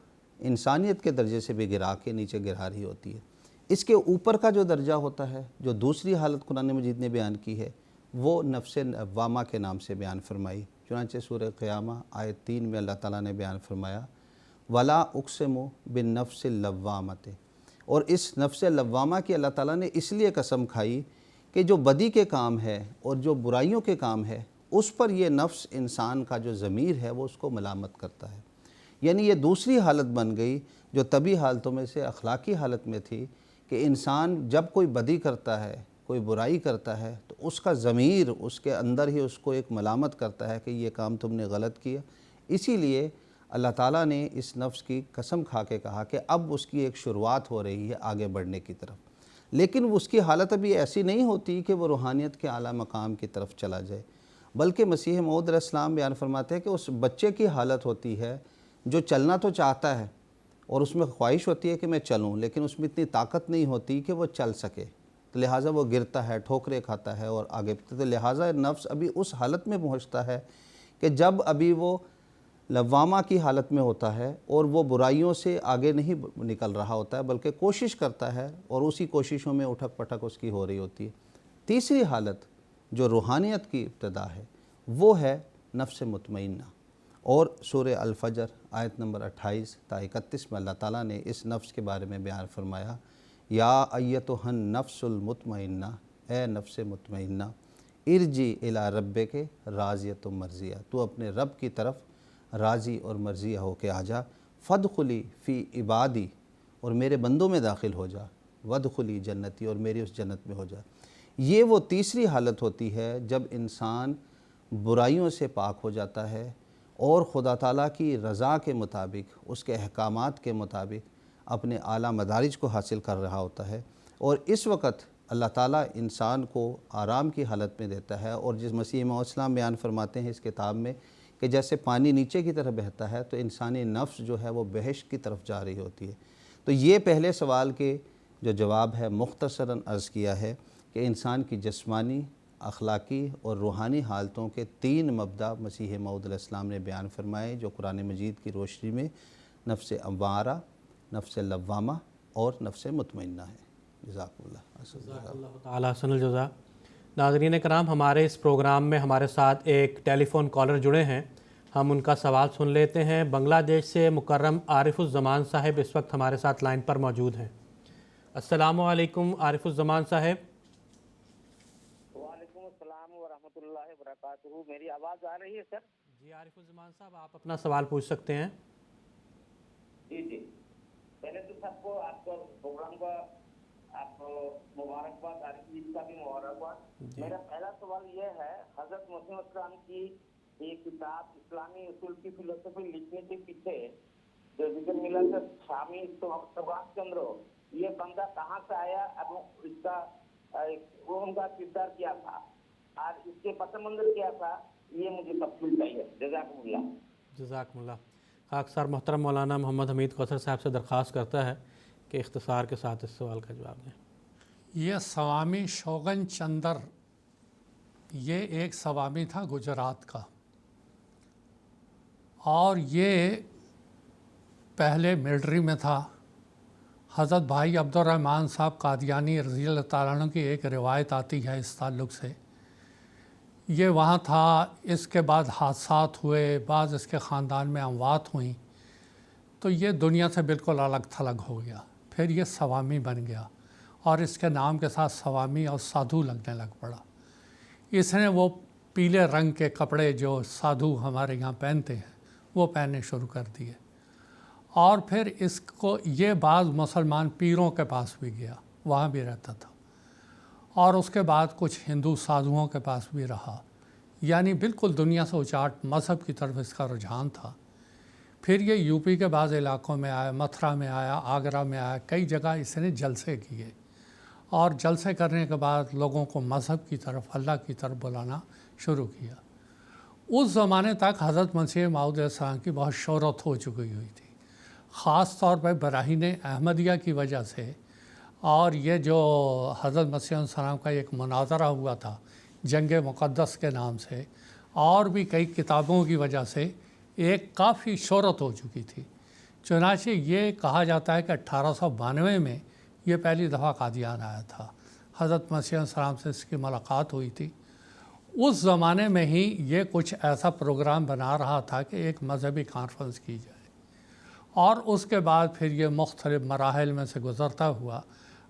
انسانیت کے درجے سے بھی گرا کے نیچے گرا رہی ہوتی ہے۔ اس کے اوپر کا جو درجہ ہوتا ہے، جو دوسری حالت قرآن مجید نے بیان کی ہے، وہ نفس لوامہ کے نام سے بیان فرمائی۔ چنانچہ سورہ قیامہ آیت 3 میں اللہ تعالیٰ نے بیان فرمایا وَلَا أُقْسِمُ بِالنَّفْسِ اللَّوَّامَةِ، اور اس نفس لوامہ کی اللہ تعالیٰ نے اس لیے قسم کھائی کہ جو بدی کے کام ہے اور جو برائیوں کے کام ہے، اس پر یہ نفس انسان کا جو ضمیر ہے وہ اس کو ملامت کرتا ہے۔ یعنی یہ دوسری حالت بن گئی جو طبی حالتوں میں سے اخلاقی حالت میں تھی کہ انسان جب کوئی بدی کرتا ہے، کوئی برائی کرتا ہے تو اس کا ضمیر اس کے اندر ہی اس کو ایک ملامت کرتا ہے کہ یہ کام تم نے غلط کیا۔ اسی لیے اللہ تعالیٰ نے اس نفس کی قسم کھا کے کہا کہ اب اس کی ایک شروعات ہو رہی ہے آگے بڑھنے کی طرف، لیکن اس کی حالت ابھی ایسی نہیں ہوتی کہ وہ روحانیت کے اعلیٰ مقام کی طرف چلا جائے، بلکہ مسیح موعود علیہ السلام بیان فرماتے ہیں کہ اس بچے کی حالت ہوتی ہے جو چلنا تو چاہتا ہے اور اس میں خواہش ہوتی ہے کہ میں چلوں، لیکن اس میں اتنی طاقت نہیں ہوتی کہ وہ چل سکے، تو لہٰذا وہ گرتا ہے، ٹھوکریں کھاتا ہے اور آگے تو لہٰذا نفس ابھی اس حالت میں پہنچتا ہے کہ جب ابھی وہ لوامہ کی حالت میں ہوتا ہے اور وہ برائیوں سے آگے نہیں نکل رہا ہوتا ہے بلکہ کوشش کرتا ہے اور اسی کوششوں میں اٹھک پٹک اس کی ہو رہی ہوتی ہے۔ تیسری حالت جو روحانیت کی ابتدا ہے وہ ہے نفس مطمئنہ، اور سورہ الفجر آیت نمبر 28 تا 31 میں اللہ تعالیٰ نے اس نفس کے بارے میں بیان فرمایا، یا ایتھا النفس المطمئنہ، اے نفس مطمئنہ، ارجی الی ربک راضیۃ مرضیہ، تو اپنے رب کی طرف راضی اور مرضیہ ہو کے آ جا، فادخلی فی عبادی، اور میرے بندوں میں داخل ہو جا، وادخلی جنتی، اور میری اس جنت میں ہو جا۔ یہ وہ تیسری حالت ہوتی ہے جب انسان برائیوں سے پاک ہو جاتا ہے اور خدا تعالیٰ کی رضا کے مطابق، اس کے احکامات کے مطابق اپنے اعلیٰ مدارج کو حاصل کر رہا ہوتا ہے، اور اس وقت اللہ تعالیٰ انسان کو آرام کی حالت میں دیتا ہے، اور جس مسیح موعود السلام بیان فرماتے ہیں اس کتاب میں کہ جیسے پانی نیچے کی طرف بہتا ہے تو انسانی نفس جو ہے وہ بہشت کی طرف جا رہی ہوتی ہے۔ تو یہ پہلے سوال کے جو جواب ہے مختصراً عرض کیا ہے کہ انسان کی جسمانی، اخلاقی اور روحانی حالتوں کے 3 مبدا مسیح موعود علیہ السلام نے بیان فرمائے جو قرآن مجید کی روشنی میں نفس امارہ، نفس لوامہ اور نفس مطمئنہ ہے۔ جزاک اللہ تعالیٰ حسن الجزا۔ ناظرین کرام، ہمارے اس پروگرام میں ہمارے ساتھ ایک ٹیلی فون کالر جڑے ہیں، ہم ان کا سوال سن لیتے ہیں۔ بنگلہ دیش سے مکرم عارف الزمان صاحب اس وقت ہمارے ساتھ لائن پر موجود ہیں۔ السلام علیکم عارف الزمان صاحب۔ وعلیکم السلام ورحمۃ اللہ وبرکاتہ۔ میری آواز آ رہی ہے سر؟ جی عارف الزمان صاحب، آپ اپنا سوال پوچھ سکتے ہیں۔ جی پہلے تو سب کو آپ کو پروگرام کا آپ کو مبارکباد، عید کا بھی مبارکباد۔ میرا پہلا سوال یہ ہے، حضرت مسیح السلام کی یہ کتاب اسلامی اصول کی فلسفی لکھنے کے پیچھے جو ذکر ملا کہ شامی سبحان چندر، یہ بندہ کہاں سے آیا، اب اس کا وہ ان کا کردار کیا تھا اور اس کے پس منظر کیا تھا، یہ مجھے تفصیل چاہیے۔ جزاکم اللہ۔ جزاکم اللہ۔ خاکسار محترم مولانا محمد حمید کوثر صاحب سے درخواست کرتا ہے کہ اختصار کے ساتھ اس سوال کا جواب دیں۔ یہ سوامی شوگن چندر، یہ ایک سوامی تھا گجرات کا، اور یہ پہلے ملٹری میں تھا۔ حضرت بھائی عبد الرحمن صاحب قادیانی رضی اللہ تعالیٰ عنہ کی ایک روایت آتی ہے اس تعلق سے، یہ وہاں تھا۔ اس کے بعد حادثات ہوئے، بعض اس کے خاندان میں اموات ہوئیں، تو یہ دنیا سے بالکل الگ تھلگ ہو گیا۔ پھر یہ سوامی بن گیا اور اس کے نام کے ساتھ سوامی اور سادھو لگنے لگ پڑا۔ اس نے وہ پیلے رنگ کے کپڑے جو سادھو ہمارے یہاں پہنتے ہیں وہ پہننے شروع کر دیے، اور پھر اس کو یہ بعض مسلمان پیروں کے پاس بھی گیا، وہاں بھی رہتا تھا، اور اس کے بعد کچھ ہندو سادھوؤں کے پاس بھی رہا، یعنی بالکل دنیا سے اچاٹ مذہب کی طرف اس کا رجحان تھا۔ پھر یہ یو پی کے بعض علاقوں میں آیا، متھرا میں آیا، آگرہ میں آیا، کئی جگہ اس نے جلسے کیے، اور جلسے کرنے کے بعد لوگوں کو مذہب کی طرف، اللہ کی طرف بلانا شروع کیا۔ اس زمانے تک حضرت مسیح موعود علیہ السلام کی بہت شہرت ہو چکی ہوئی تھی، خاص طور پہ براہین احمدیہ کی وجہ سے، اور یہ جو حضرت مسیح علیہ السلام کا ایک مناظرہ ہوا تھا جنگ مقدس کے نام سے، اور بھی کئی کتابوں کی وجہ سے ایک کافی شہرت ہو چکی تھی۔ چنانچہ یہ کہا جاتا ہے کہ 1892 میں یہ پہلی دفعہ قادیان آیا تھا، حضرت مسیح علیہ السلام سے اس کی ملاقات ہوئی تھی۔ اس زمانے میں ہی یہ کچھ ایسا پروگرام بنا رہا تھا کہ ایک مذہبی کانفرنس کی جائے، اور اس کے بعد پھر یہ مختلف مراحل میں سے گزرتا ہوا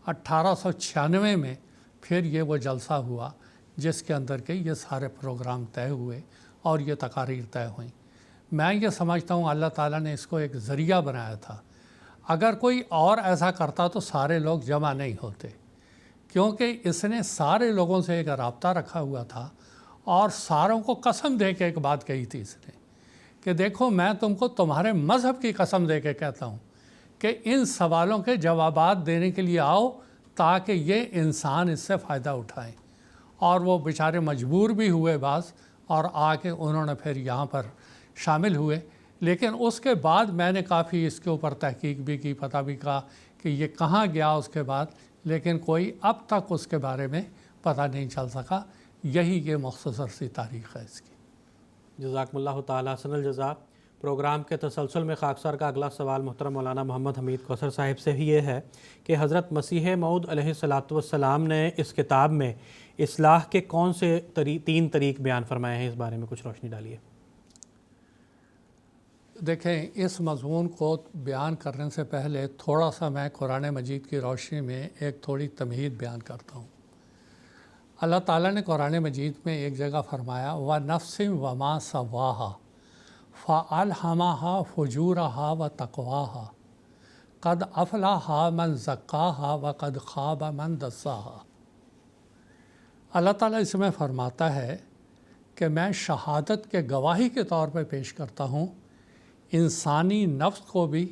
1896 میں پھر یہ وہ جلسہ ہوا جس کے اندر کے یہ سارے پروگرام طے ہوئے اور یہ تقاریر طے ہوئیں۔ میں یہ سمجھتا ہوں اللہ تعالیٰ نے اس کو ایک ذریعہ بنایا تھا. اگر کوئی اور ایسا کرتا تو سارے لوگ جمع نہیں ہوتے، کیونکہ اس نے سارے لوگوں سے ایک رابطہ رکھا ہوا تھا اور ساروں کو قسم دے کے ایک بات کہی تھی اس نے کہ دیکھو میں تم کو تمہارے مذہب کی قسم دے کے کہتا ہوں کہ ان سوالوں کے جوابات دینے کے لیے آؤ تاکہ یہ انسان اس سے فائدہ اٹھائیں. اور وہ بیچارے مجبور بھی ہوئے بعض اور آ کے انہوں نے پھر یہاں پر شامل ہوئے. لیکن اس کے بعد میں نے کافی اس کے اوپر تحقیق بھی کی، پتہ بھی کہا کہ یہ کہاں گیا اس کے بعد، لیکن کوئی اب تک اس کے بارے میں پتہ نہیں چل سکا. یہی یہ مختصر سی تاریخ ہے اس کی. جزاکم اللہ تعالیٰ حسن الجزا. پروگرام کے تسلسل میں خاکسار کا اگلا سوال محترم مولانا محمد حمید کوثر صاحب سے ہی یہ ہے کہ حضرت مسیح موعود علیہ السلام نے اس کتاب میں اصلاح کے کون سے 3 طریق بیان فرمائے ہیں؟ اس بارے میں کچھ روشنی ڈالیے. دیکھیں، اس مضمون کو بیان کرنے سے پہلے تھوڑا سا میں قرآن مجید کی روشنی میں ایک تھوڑی تمہید بیان کرتا ہوں. اللہ تعالیٰ نے قرآن مجید میں ایک جگہ فرمایا وَنَفْسٍ وَمَا سَوَّاهَا فَأَلْهَمَهَا فُجُورَهَا وَتَقْوَاهَا قَدْ أَفْلَحَ مَنْ زَكَّاهَا وَقَدْ خَابَ مَنْ دَسَّاهَا. اللہ تعالیٰ اس میں فرماتا ہے کہ میں شہادت کے گواہی کے طور پہ پیش کرتا ہوں انسانی نفس کو بھی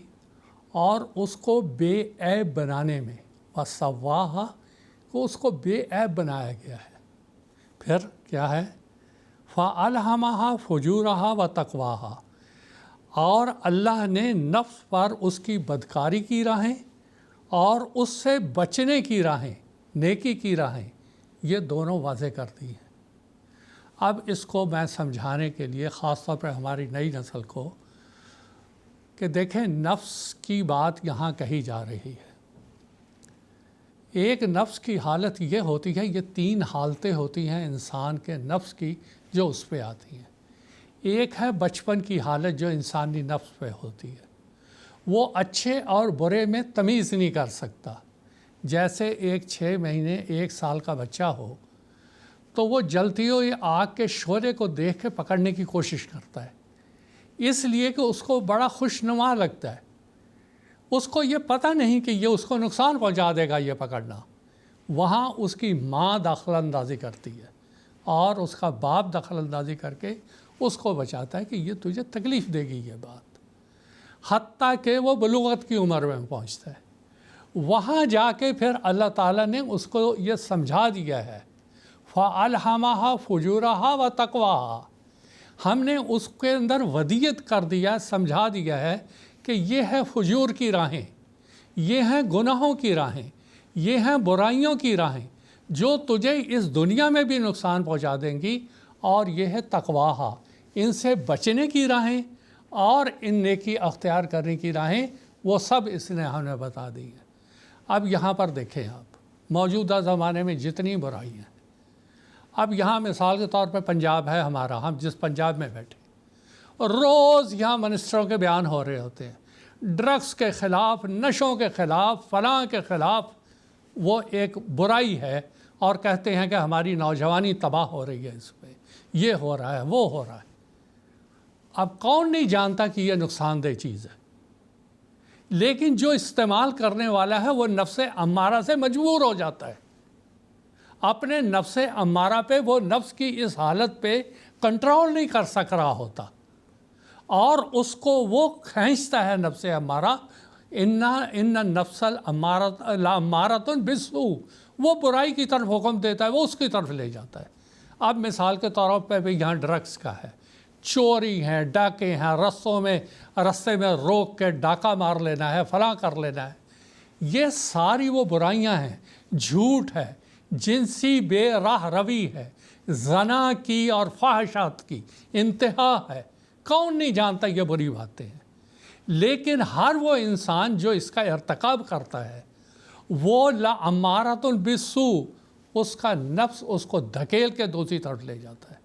اور اس کو بے عیب بنانے میں، وَسَوَّاهَا کو اس کو بے عیب بنایا گیا ہے. پھر کیا ہے؟ فَأَلْهَمَهَا فُجُورَهَا وَتَقْوَاهَا، اور اللہ نے نفس پر اس کی بدکاری کی راہیں اور اس سے بچنے کی راہیں، نیکی کی راہیں، یہ دونوں واضح کر دی ہیں. اب اس کو میں سمجھانے کے لیے خاص طور پر ہماری نئی نسل کو کہ دیکھیں نفس کی بات یہاں کہی جا رہی ہے. ایک نفس کی حالت یہ ہوتی ہے، یہ 3 حالتیں ہوتی ہیں انسان کے نفس کی جو اس پہ آتی ہیں. ایک ہے بچپن کی حالت جو انسانی نفس پہ ہوتی ہے، وہ اچھے اور برے میں تمیز نہیں کر سکتا. جیسے ایک 6 مہینے 1 سال کا بچہ ہو تو وہ جلتی ہوئی آگ کے شعلے کو دیکھ کے پکڑنے کی کوشش کرتا ہے، اس لیے کہ اس کو بڑا خوشنما لگتا ہے. اس کو یہ پتہ نہیں کہ یہ اس کو نقصان پہنچا دے گا یہ پکڑنا. وہاں اس کی ماں دخل اندازی کرتی ہے اور اس کا باپ دخل اندازی کر کے اس کو بچاتا ہے کہ یہ تجھے تکلیف دے گی یہ بات، حتیٰ کہ وہ بلوغت کی عمر میں پہنچتا ہے. وہاں جا کے پھر اللہ تعالیٰ نے اس کو یہ سمجھا دیا ہے فَأَلْهَمَهَا فُجُورَهَا وَتَقْوَاهَا. ہم نے اس کے اندر ودیت کر دیا، سمجھا دیا ہے کہ یہ ہے فجور کی راہیں، یہ ہیں گناہوں کی راہیں، یہ ہیں برائیوں کی راہیں جو تجھے اس دنیا میں بھی نقصان پہنچا دیں گی، اور یہ ہے تقواہا، ان سے بچنے کی راہیں اور ان نیکی اختیار کرنے کی راہیں، وہ سب اس نے ہمیں بتا دی ہیں. اب یہاں پر دیکھیں آپ موجودہ زمانے میں جتنی برائی ہیں، اب یہاں مثال کے طور پہ پنجاب ہے ہمارا، ہم جس پنجاب میں بیٹھے روز یہاں منسٹروں کے بیان ہو رہے ہوتے ہیں ڈرگس کے خلاف، نشوں کے خلاف، فلاں کے خلاف. وہ ایک برائی ہے اور کہتے ہیں کہ ہماری نوجوانی تباہ ہو رہی ہے، اس پہ یہ ہو رہا ہے، وہ ہو رہا ہے. اب کون نہیں جانتا کہ یہ نقصان دہ چیز ہے، لیکن جو استعمال کرنے والا ہے وہ نفس امارہ سے مجبور ہو جاتا ہے. اپنے نفس امارہ پہ، وہ نفس کی اس حالت پہ کنٹرول نہیں کر سک رہا ہوتا اور اس کو وہ کھینچتا ہے نفس امارہ. ان النفس لامارۃ بالسوء، وہ برائی کی طرف حکم دیتا ہے، وہ اس کی طرف لے جاتا ہے. اب مثال کے طور پہ بھی یہاں ڈرگس کا ہے، چوری ہیں، ڈاکے ہیں، رستے میں روک کے ڈاکہ مار لینا ہے، فلاں کر لینا ہے. یہ ساری وہ برائیاں ہیں. جھوٹ ہے، جنسی بے راہ روی ہے، زنا کی اور فحشات کی انتہا ہے. کون نہیں جانتا یہ بری باتیں ہیں، لیکن ہر وہ انسان جو اس کا ارتکاب کرتا ہے وہ لامارۃ بالسوء، اس کا نفس اس کو دھکیل کے دوسری طرف لے جاتا ہے.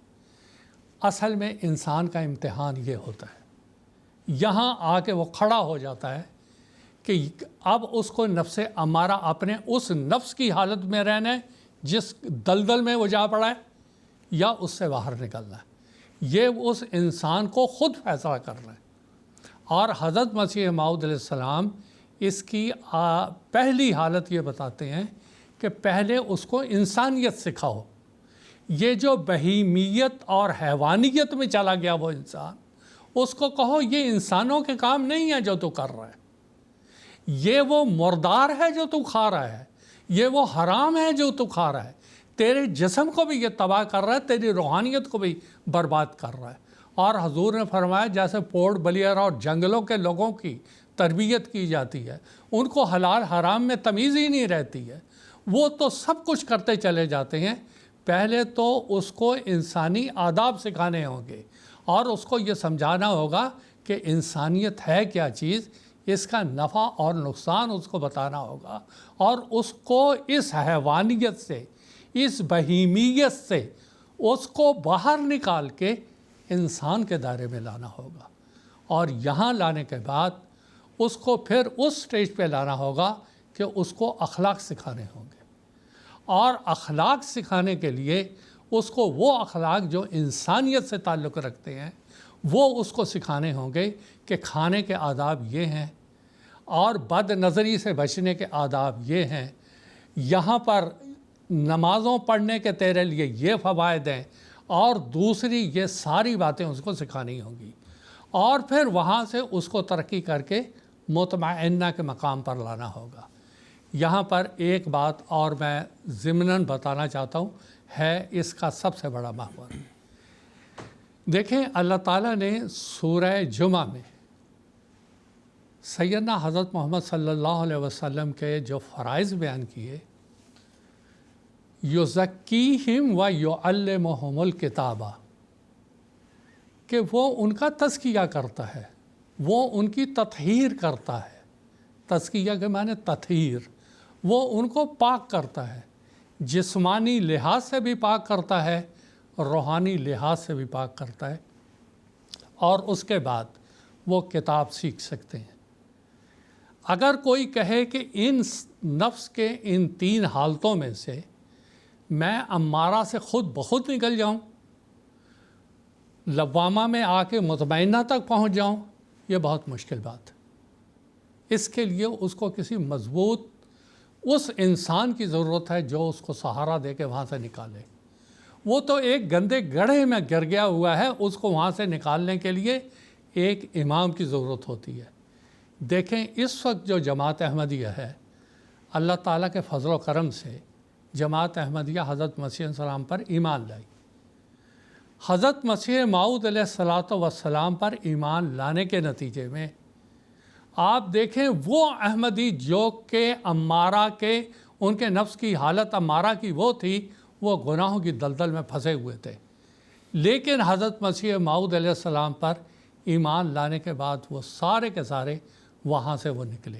اصل میں انسان کا امتحان یہ ہوتا ہے، یہاں آ کے وہ کھڑا ہو جاتا ہے کہ اب اس کو نفس امارہ اپنے اس نفس کی حالت میں رہنا ہے جس دلدل میں وہ جا پڑا ہے، یا اس سے باہر نکلنا ہے. یہ اس انسان کو خود فیصلہ کر رہا ہے۔ اور حضرت مسیح موعود علیہ السلام اس کی پہلی حالت یہ بتاتے ہیں کہ پہلے اس کو انسانیت سکھاؤ۔ یہ جو بہیمیت اور حیوانیت میں چلا گیا وہ انسان، اس کو کہو یہ انسانوں کے کام نہیں ہے جو تو کر رہا ہے، یہ وہ مردار ہے جو تو کھا رہا ہے، یہ وہ حرام ہے جو تو کھا رہا ہے، تیرے جسم کو بھی یہ تباہ کر رہا ہے، تیری روحانیت کو بھی برباد کر رہا ہے۔ اور حضور نے فرمایا جیسے پورٹ بلیئر اور جنگلوں کے لوگوں کی تربیت کی جاتی ہے، ان کو حلال حرام میں تمیز ہی نہیں رہتی ہے، وہ تو سب کچھ کرتے چلے جاتے ہیں۔ پہلے تو اس کو انسانی آداب سکھانے ہوں گے اور اس کو یہ سمجھانا ہوگا کہ انسانیت ہے کیا چیز، اس کا نفع اور نقصان اس کو بتانا ہوگا، اور اس کو اس حیوانیت سے، اس بہیمیت سے اس کو باہر نکال کے انسان کے دائرے میں لانا ہوگا۔ اور یہاں لانے کے بعد اس کو پھر اس سٹیج پہ لانا ہوگا کہ اس کو اخلاق سکھانے ہوں گے، اور اخلاق سکھانے کے لیے اس کو وہ اخلاق جو انسانیت سے تعلق رکھتے ہیں وہ اس کو سکھانے ہوں گے کہ کھانے کے آداب یہ ہیں، اور بد نظری سے بچنے کے آداب یہ ہیں، یہاں پر نمازوں پڑھنے کے تیرے لیے یہ فوائد ہیں، اور دوسری یہ ساری باتیں اس کو سکھانی ہوں گی، اور پھر وہاں سے اس کو ترقی کر کے مطمئنہ کے مقام پر لانا ہوگا۔ یہاں پر ایک بات اور میں ضمناً بتانا چاہتا ہوں، ہے اس کا سب سے بڑا محور۔ دیکھیں اللہ تعالیٰ نے سورہ جمعہ میں سیدنا حضرت محمد صلی اللہ علیہ وسلم کے جو فرائض بیان کیے، یزکیہم و یعلمہم الکتابہ، کہ وہ ان کا تزکیہ کرتا ہے، وہ ان کی تطہیر کرتا ہے۔ تزکیہ کے معنی تطہیر، وہ ان کو پاک کرتا ہے، جسمانی لحاظ سے بھی پاک کرتا ہے، روحانی لحاظ سے بھی پاک کرتا ہے، اور اس کے بعد وہ کتاب سیکھ سکتے ہیں۔ اگر کوئی کہے کہ ان نفس کے ان تین حالتوں میں سے میں امارہ سے خود بخود نکل جاؤں، لوامہ میں آ کے مطمئنہ تک پہنچ جاؤں، یہ بہت مشکل بات ہے۔ اس کے لیے اس کو کسی مضبوط اس انسان کی ضرورت ہے جو اس کو سہارا دے کے وہاں سے نکالے۔ وہ تو ایک گندے گڑھے میں گر گیا ہوا ہے، اس کو وہاں سے نکالنے کے لیے ایک امام کی ضرورت ہوتی ہے۔ دیکھیں اس وقت جو جماعت احمدیہ ہے، اللہ تعالیٰ کے فضل و کرم سے جماعت احمدیہ حضرت مسیح علیہ السلام پر ایمان لائی۔ حضرت مسیح موعود علیہ السلام پر ایمان لانے کے نتیجے میں آپ دیکھیں وہ احمدی جو کہ امارہ کے ان کے نفس کی حالت امارہ کی وہ تھی، وہ گناہوں کی دلدل میں پھنسے ہوئے تھے، لیکن حضرت مسیح موعود علیہ السلام پر ایمان لانے کے بعد وہ سارے کے سارے وہاں سے وہ نکلے،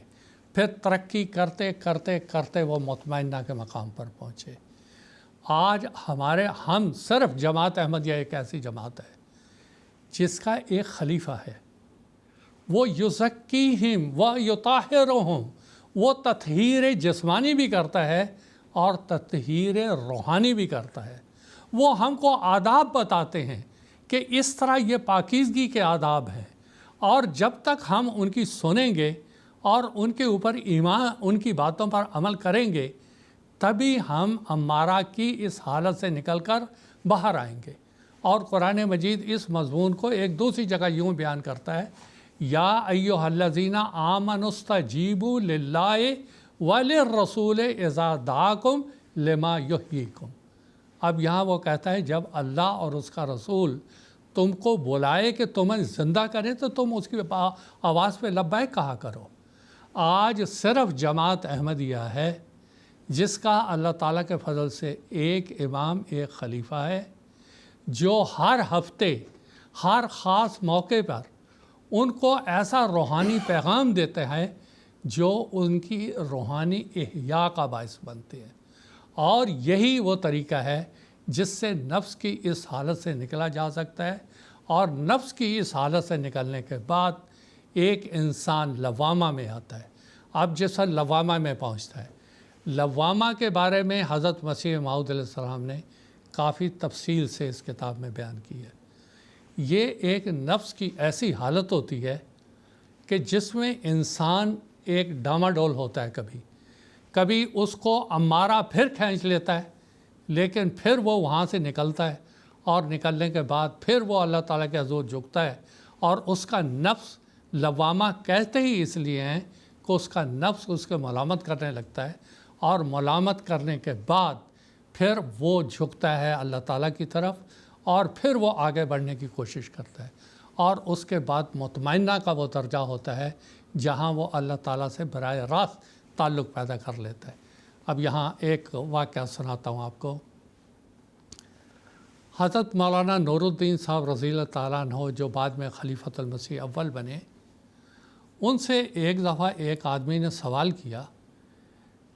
پھر ترقی کرتے کرتے کرتے وہ مطمئنہ کے مقام پر پہنچے۔ آج ہم صرف جماعت احمدیہ ایک ایسی جماعت ہے جس کا ایک خلیفہ ہے، وہ یزکیہم و یطہرہم، وہ تطہیر جسمانی بھی کرتا ہے اور تطہیر روحانی بھی کرتا ہے۔ وہ ہم کو آداب بتاتے ہیں کہ اس طرح یہ پاکیزگی کے آداب ہیں، اور جب تک ہم ان کی سنیں گے اور ان کے اوپر ایمان، ان کی باتوں پر عمل کریں گے، تبھی ہم امارہ کی اس حالت سے نکل کر باہر آئیں گے۔ اور قرآن مجید اس مضمون کو ایک دوسری جگہ یوں بیان کرتا ہے، یا ایھا الذین آمنوا استجیبوا للہ وللرسول اذا دعاکم لما یحییکم۔ اب یہاں وہ کہتا ہے جب اللہ اور اس کا رسول تم کو بلائے کہ تمہیں زندہ کرے تو تم اس کی آواز پہ لبیک کہا کرو۔ آج صرف جماعت احمدیہ ہے جس کا اللہ تعالیٰ کے فضل سے ایک امام، ایک خلیفہ ہے، جو ہر ہفتے ہر خاص موقع پر ان کو ایسا روحانی پیغام دیتے ہیں جو ان کی روحانی احیاء کا باعث بنتے ہیں۔ اور یہی وہ طریقہ ہے جس سے نفس کی اس حالت سے نکلا جا سکتا ہے، اور نفس کی اس حالت سے نکلنے کے بعد ایک انسان لوامہ میں آتا ہے۔ اب جیسا لوامہ میں پہنچتا ہے، لوامہ کے بارے میں حضرت مسیح موعود علیہ السلام نے کافی تفصیل سے اس کتاب میں بیان کی ہے۔ یہ ایک نفس کی ایسی حالت ہوتی ہے کہ جس میں انسان ایک ڈاماڈول ہوتا ہے، کبھی اس کو امارہ پھر کھینچ لیتا ہے، لیکن پھر وہ وہاں سے نکلتا ہے، اور نکلنے کے بعد پھر وہ اللہ تعالیٰ کے حضور جھکتا ہے، اور اس کا نفس لوامہ کہتے ہی اس لیے ہیں کہ اس کا نفس اس کے ملامت کرنے لگتا ہے، اور ملامت کرنے کے بعد پھر وہ جھکتا ہے اللہ تعالیٰ کی طرف، اور پھر وہ آگے بڑھنے کی کوشش کرتا ہے، اور اس کے بعد مطمئنہ کا وہ درجہ ہوتا ہے جہاں وہ اللہ تعالیٰ سے براہ راست تعلق پیدا کر لیتا ہے۔ اب یہاں ایک واقعہ سناتا ہوں آپ کو۔ حضرت مولانا نور الدین صاحب رضی اللہ تعالیٰ عنہ جو بعد میں خلیفۃ المسیح اول بنے، ان سے ایک دفعہ ایک آدمی نے سوال کیا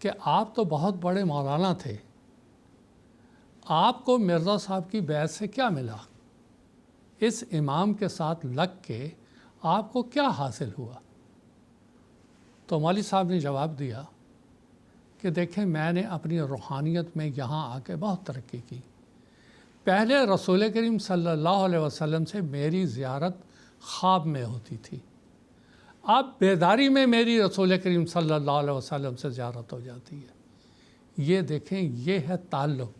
کہ آپ تو بہت بڑے مولانا تھے، آپ کو مرزا صاحب کی بیعت سے کیا ملا؟ اس امام کے ساتھ لگ کے آپ کو کیا حاصل ہوا؟ تو مولوی صاحب نے جواب دیا کہ دیکھیں، میں نے اپنی روحانیت میں یہاں آ کے بہت ترقی کی۔ پہلے رسول کریم صلی اللہ علیہ وسلم سے میری زیارت خواب میں ہوتی تھی، اب بیداری میں میری رسول کریم صلی اللہ علیہ وسلم سے زیارت ہو جاتی ہے۔ یہ دیکھیں، یہ ہے تعلق۔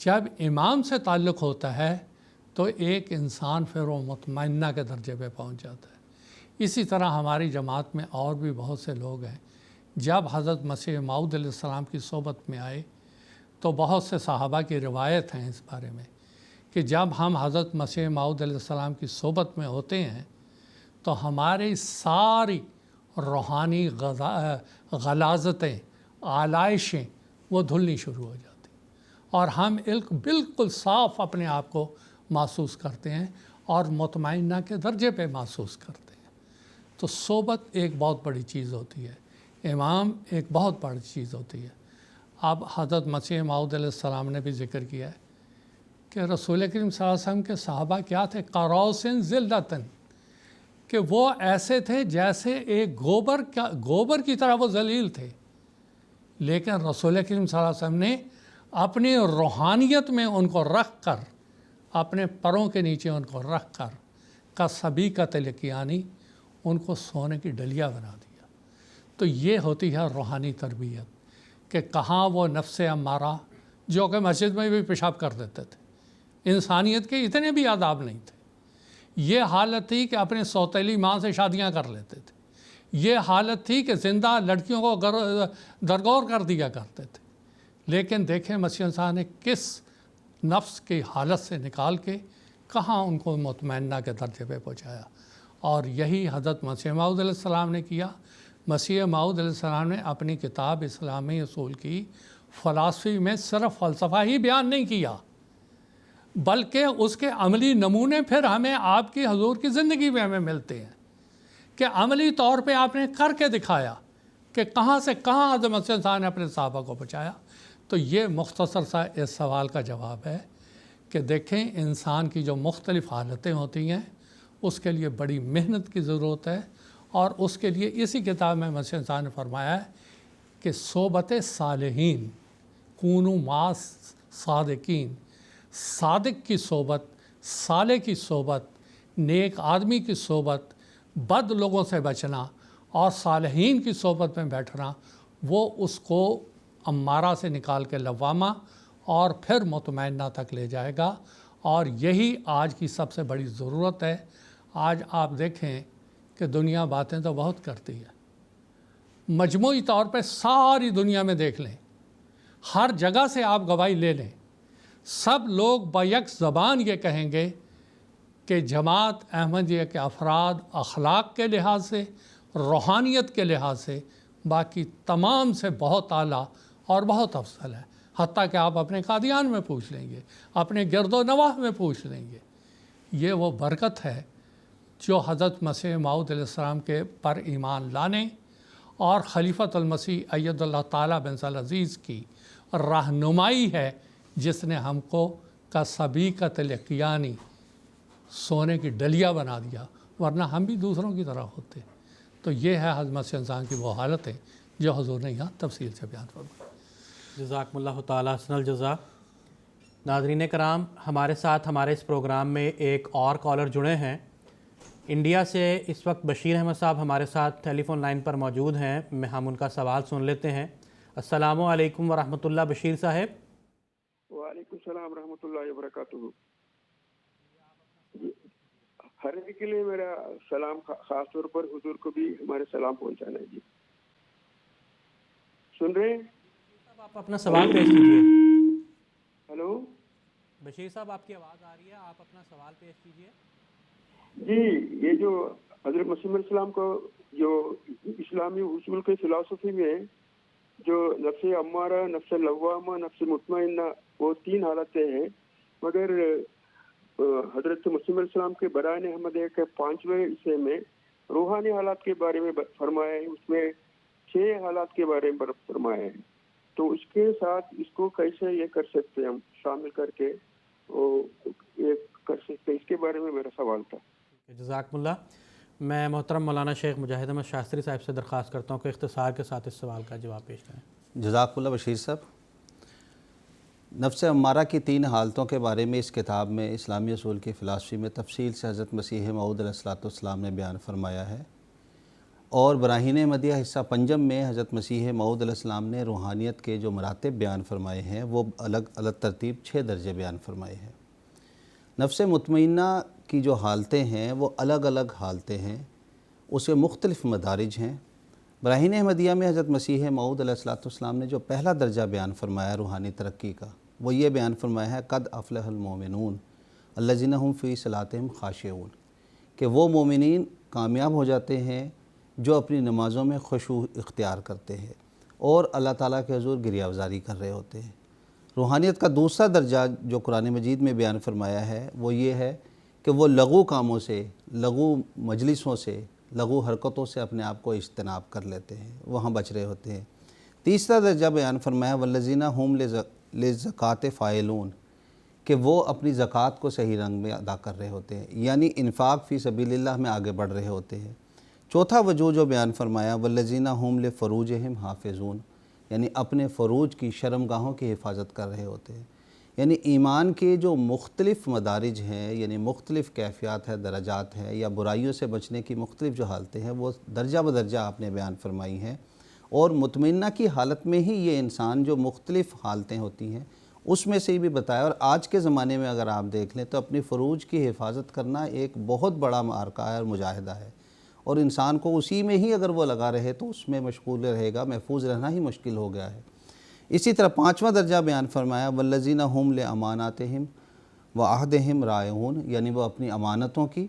جب امام سے تعلق ہوتا ہے تو ایک انسان پھر وہ مطمئنہ کے درجے پہ پہنچ جاتا ہے۔ اسی طرح ہماری جماعت میں اور بھی بہت سے لوگ ہیں، جب حضرت مسیح موعود علیہ السلام کی صحبت میں آئے تو بہت سے صحابہ کی روایت ہیں اس بارے میں کہ جب ہم حضرت مسیح موعود علیہ السلام کی صحبت میں ہوتے ہیں تو ہماری ساری روحانی غلاظتیں، آلائشیں وہ دھلنی شروع ہو جاتی، اور ہم بالکل صاف اپنے آپ کو محسوس کرتے ہیں اور مطمئنہ کے درجے پہ محسوس کرتے ہیں۔ تو صحبت ایک بہت بڑی چیز ہوتی ہے، امام ایک بہت بڑی چیز ہوتی ہے۔ اب حضرت مسیح موعود علیہ السلام نے بھی ذکر کیا ہے کہ رسول کریم صلی اللہ علیہ وسلم کے صحابہ کیا تھے؟ قروسن ذلتن، کہ وہ ایسے تھے جیسے ایک گوبر کی طرح وہ ذلیل تھے، لیکن رسول کریم صلی اللہ علیہ وسلم نے اپنی روحانیت میں ان کو رکھ کر، اپنے پروں کے نیچے ان کو رکھ کر کسبیقۃ لکیانی، ان کو سونے کی ڈلیا بنا دیا۔ تو یہ ہوتی ہے روحانی تربیت، کہ کہاں وہ نفس امارہ جو کہ مسجد میں بھی پیشاب کر دیتے تھے، انسانیت کے اتنے بھی آداب نہیں تھے، یہ حالت تھی کہ اپنے سوتیلی ماں سے شادیاں کر لیتے تھے، یہ حالت تھی کہ زندہ لڑکیوں کو درگور کر دیا کرتے تھے، لیکن دیکھیں مسیح صاحب نے کس نفس کی حالت سے نکال کے کہاں ان کو مطمئنہ کے درجے پہ پہنچایا، اور یہی حضرت مسیح موعود علیہ السلام نے کیا۔ مسیح موعود علیہ السلام نے اپنی کتاب اسلامی اصول کی فلسفی میں صرف فلسفہ ہی بیان نہیں کیا، بلکہ اس کے عملی نمونے پھر ہمیں آپ کی حضور کی زندگی میں ہمیں ملتے ہیں، کہ عملی طور پہ آپ نے کر کے دکھایا کہ کہاں سے کہاں حضرت مسیح صاحب نے اپنے صحابہ کو پہنچایا۔ تو یہ مختصر سا اس سوال کا جواب ہے کہ دیکھیں، انسان کی جو مختلف حالتیں ہوتی ہیں اس کے لیے بڑی محنت کی ضرورت ہے، اور اس کے لیے اسی کتاب میں مسیح صاحب نے فرمایا ہے کہ صحبت صالحین، کونوا مع صادقین، صادق کی صحبت، صالح کی صحبت، نیک آدمی کی صحبت، بد لوگوں سے بچنا اور صالحین کی صحبت میں بیٹھنا، وہ اس کو امارہ سے نکال کے لوامہ اور پھر مطمئنہ تک لے جائے گا، اور یہی آج کی سب سے بڑی ضرورت ہے۔ آج آپ دیکھیں کہ دنیا باتیں تو بہت کرتی ہے، مجموعی طور پہ ساری دنیا میں دیکھ لیں، ہر جگہ سے آپ گواہی لے لیں، سب لوگ بیک زبان یہ کہیں گے کہ جماعت احمدیہ کے افراد اخلاق کے لحاظ سے، روحانیت کے لحاظ سے باقی تمام سے بہت اعلیٰ اور بہت افضل ہے۔ حتیٰ کہ آپ اپنے قادیان میں پوچھ لیں گے، اپنے گرد و نواح میں پوچھ لیں گے۔ یہ وہ برکت ہے جو حضرت مسیح موعود علیہ السلام کے پر ایمان لانے اور خلیفۃ المسیح اید اللہ تعالیٰ بن العزیز کی رہنمائی ہے، جس نے ہم کو کسبیقۃ لکیانی، سونے کی ڈلیا بنا دیا، ورنہ ہم بھی دوسروں کی طرح ہوتے۔ تو یہ ہے حضرت مسیح انسان کی وہ حالت ہے جو حضور نے یہاں تفصیل سے بیان فرمائی۔ جزاکم اللہ تعالیٰ حسن الجزا۔ ناظرین کرام، ہمارے ساتھ ہمارے اس پروگرام میں ایک اور کالر جڑے ہیں انڈیا سے۔ اس وقت بشیر احمد صاحب ہمارے ساتھ ٹیلی فون لائن پر موجود ہیں، ہم ان کا سوال سن لیتے ہیں۔ السلام علیکم ورحمۃ اللہ بشیر صاحب۔ وعلیکم السلام ورحمۃ اللہ وبرکاتہ۔ ہر ایک کے لیے میرا سلام، خاص طور پر حضور کو بھی ہمارے سلام پہنچانا ہے۔ جی سن رہے ہیں؟ آپ اپنا سوال پیش کیجیے۔ ہلو بشیر صاحب، آپ کی آواز آ رہی ہے، آپ اپنا سوال پیش کیجیے۔ جی، یہ جو حضرت مسیح علیہ السلام کو جو اسلامی اصول کے فلسفی میں جو نفس امارہ، نفس لوامہ، نفس مطمئنہ، وہ 3 حالتیں ہیں، مگر حضرت مسیح علیہ السلام کے برائے احمد کے 5ویں حصے میں روحانی حالات کے بارے میں فرمایا ہے، اس میں 6 حالات کے بارے میں فرمایا ہے۔ تو اس کے ساتھ اس کو کیسے یہ کر سکتے ہیں ہم شامل کر کے یہ کر سکتے ہیں، اس کے بارے میں میرا سوال تھا۔ جزاکم اللہ۔ میں محترم مولانا شیخ مجاہد احمد شاستری صاحب سے درخواست کرتا ہوں کہ اختصار کے ساتھ اس سوال کا جواب پیش کریں۔ جزاک اللہ بشیر صاحب۔ نفس امارہ کی 3 حالتوں کے بارے میں اس کتاب میں اسلامی اصول کی فلسفی میں تفصیل سے حضرت مسیح موعود علیہ السلام نے بیان فرمایا ہے، اور براہین احمدیہ حصہ 5 میں حضرت مسیح موعود علیہ السلام نے روحانیت کے جو مراتب بیان فرمائے ہیں وہ الگ الگ ترتیب 6 درجے بیان فرمائے ہیں۔ نفس مطمئنہ کی جو حالتیں ہیں وہ الگ الگ حالتیں ہیں، اس کے مختلف مدارج ہیں۔ براہین احمدیہ میں حضرت مسیح موعود علیہ السلام نے جو پہلا درجہ بیان فرمایا روحانی ترقی کا، وہ یہ بیان فرمایا ہے قد افلح المؤمنون الذین هم فی صلاتہم خاشعون، کہ وہ مومنین کامیاب ہو جاتے ہیں جو اپنی نمازوں میں خشوع اختیار کرتے ہیں اور اللہ تعالیٰ کے حضور گریہ وزاری کر رہے ہوتے ہیں۔ روحانیت کا دوسرا درجہ جو قرآن مجید میں بیان فرمایا ہے وہ یہ ہے کہ وہ لغو کاموں سے، لغو مجلسوں سے، لغو حرکتوں سے اپنے آپ کو اجتناب کر لیتے ہیں، وہاں بچ رہے ہوتے ہیں۔ تیسرا درجہ بیان فرمایا والذین هم للزکوٰۃ فاعلون، کہ وہ اپنی زکوٰۃ کو صحیح رنگ میں ادا کر رہے ہوتے ہیں، یعنی انفاق فی سبیل اللہ میں آگے بڑھ رہے ہوتے ہیں۔ چوتھا وجہ جو بیان فرمایا والذین هم لفروجہم حافظون، یعنی اپنے فروج کی، شرمگاہوں کی حفاظت کر رہے ہوتے ہیں۔ یعنی ایمان کے جو مختلف مدارج ہیں، یعنی مختلف کیفیات ہے، درجات ہیں، یا برائیوں سے بچنے کی مختلف جو حالتیں ہیں وہ درجہ بدرجہ آپ نے بیان فرمائی ہیں، اور مطمئنہ کی حالت میں ہی یہ انسان جو مختلف حالتیں ہوتی ہیں اس میں سے ہی بھی بتایا۔ اور آج کے زمانے میں اگر آپ دیکھ لیں تو اپنی فروج کی حفاظت کرنا ایک بہت بڑا معرکہ ہے اور مجاہدہ ہے، اور انسان کو اسی میں ہی اگر وہ لگا رہے تو اس میں مشغول رہے گا، محفوظ رہنا ہی مشکل ہو گیا ہے۔ اسی طرح 5واں درجہ بیان فرمایا والذین هم لاماناتہم وعہدہم راعون، یعنی وہ اپنی امانتوں کی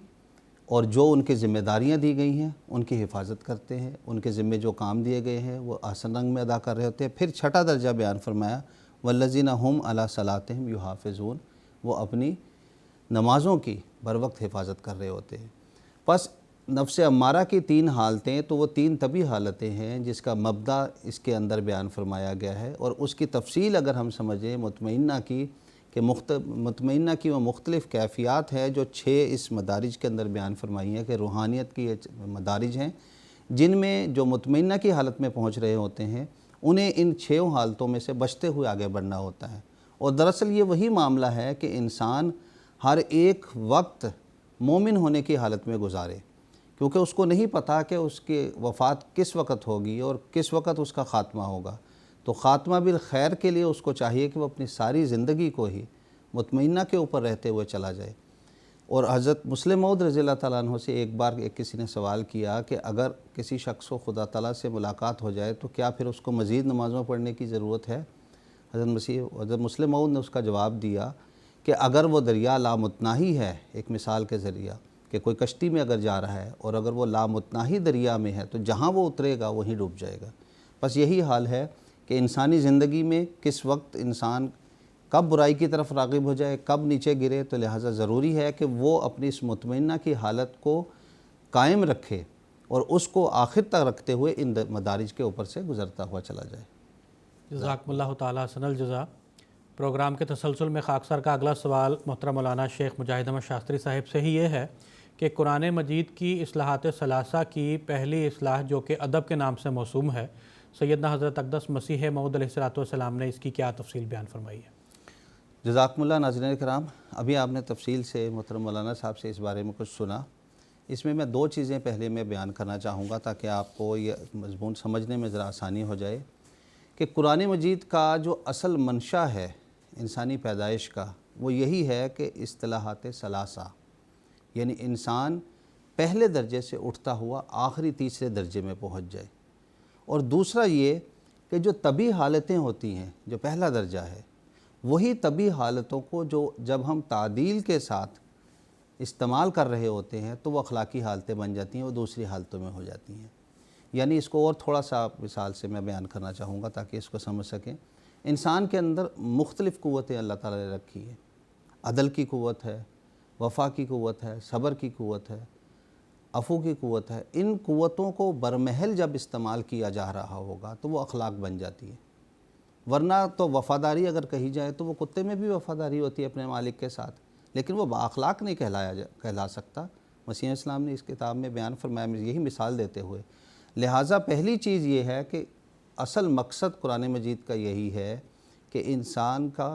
اور جو ان کی ذمہ داریاں دی گئی ہیں ان کی حفاظت کرتے ہیں، ان کے ذمہ جو کام دیے گئے ہیں وہ احسن رنگ میں ادا کر رہے ہوتے ہیں۔ پھر 6واں درجہ بیان فرمایا والذین هم علی صلاتہم یحافظون، وہ اپنی نمازوں کی بر وقت حفاظت کر رہے ہوتے ہیں۔ پس نفس امارہ کی 3 حالتیں، تو وہ 3 طبی حالتیں ہیں جس کا مبدا اس کے اندر بیان فرمایا گیا ہے، اور اس کی تفصیل اگر ہم سمجھیں مطمئنہ کی، کہ مطمئنہ کی وہ مختلف کیفیات ہے جو 6 اس مدارج کے اندر بیان فرمائی ہیں، کہ روحانیت کی یہ مدارج ہیں جن میں جو مطمئنہ کی حالت میں پہنچ رہے ہوتے ہیں انہیں ان 6 حالتوں میں سے بچتے ہوئے آگے بڑھنا ہوتا ہے۔ اور دراصل یہ وہی معاملہ ہے کہ انسان ہر ایک وقت مومن ہونے کی حالت میں گزارے، کیونکہ اس کو نہیں پتہ کہ اس کی وفات کس وقت ہوگی اور کس وقت اس کا خاتمہ ہوگا۔ تو خاتمہ بالخیر کے لیے اس کو چاہیے کہ وہ اپنی ساری زندگی کو ہی مطمئنہ کے اوپر رہتے ہوئے چلا جائے۔ اور حضرت مسلم موعود رضی اللہ تعالیٰ عنہ سے ایک بار کسی نے سوال کیا کہ اگر کسی شخص کو خدا تعالیٰ سے ملاقات ہو جائے تو کیا پھر اس کو مزید نمازوں پڑھنے کی ضرورت ہے؟ حضرت مسلم موعود نے اس کا جواب دیا کہ اگر وہ دریا لامتناہی ہے، ایک مثال کے ذریعہ کہ کوئی کشتی میں اگر جا رہا ہے اور اگر وہ لامتناہی دریا میں ہے تو جہاں وہ اترے گا وہیں ڈوب جائے گا۔ بس یہی حال ہے کہ انسانی زندگی میں کس وقت انسان کب برائی کی طرف راغب ہو جائے، کب نیچے گرے، تو لہٰذا ضروری ہے کہ وہ اپنی اس مطمئنہ کی حالت کو قائم رکھے اور اس کو آخر تک رکھتے ہوئے ان مدارج کے اوپر سے گزرتا ہوا چلا جائے۔ جزاکم اللہ تعالیٰ حسن الجزا۔ پروگرام کے تسلسل میں خاکسار کا اگلا سوال محترم مولانا شیخ مجاہد احمد شاستری صاحب سے ہی یہ ہے کہ قرآن مجید کی اصلاحات ثلاثہ کی پہلی اصلاح جو کہ ادب کے نام سے موسوم ہے، سیدنا حضرت اقدس مسیح موعود علیہ السلام نے اس کی کیا تفصیل بیان فرمائی ہے؟ جزاکم اللہ ناظرین کرام، ابھی آپ نے تفصیل سے محترم مولانا صاحب سے اس بارے میں کچھ سنا۔ اس میں دو چیزیں پہلے میں بیان کرنا چاہوں گا تاکہ آپ کو یہ مضمون سمجھنے میں ذرا آسانی ہو جائے کہ قرآن مجید کا جو اصل منشا ہے انسانی پیدائش کا، وہ یہی ہے کہ اصطلاحات ثلاثہ، یعنی انسان پہلے درجے سے اٹھتا ہوا آخری تیسرے درجے میں پہنچ جائے۔ اور دوسرا یہ کہ جو طبی حالتیں ہوتی ہیں، جو پہلا درجہ ہے، وہی طبی حالتوں کو جو جب ہم تعدیل کے ساتھ استعمال کر رہے ہوتے ہیں تو وہ اخلاقی حالتیں بن جاتی ہیں، وہ دوسری حالتوں میں ہو جاتی ہیں۔ یعنی اس کو اور تھوڑا سا مثال سے میں بیان کرنا چاہوں گا تاکہ اس کو سمجھ سکیں۔ انسان کے اندر مختلف قوتیں اللہ تعالیٰ نے رکھی ہیں۔ عدل کی قوت ہے، وفا کی قوت ہے، صبر کی قوت ہے، عفو کی قوت ہے۔ ان قوتوں کو برمحل جب استعمال کیا جا رہا ہوگا تو وہ اخلاق بن جاتی ہے۔ ورنہ تو وفاداری اگر کہی جائے تو وہ کتے میں بھی وفاداری ہوتی ہے اپنے مالک کے ساتھ، لیکن وہ بااخلاق نہیں کہلا سکتا۔ مسیح اسلام نے اس کتاب میں بیان فرمایا، یہی مثال دیتے ہوئے۔ لہٰذا پہلی چیز یہ ہے کہ اصل مقصد قرآن مجید کا یہی ہے کہ انسان کا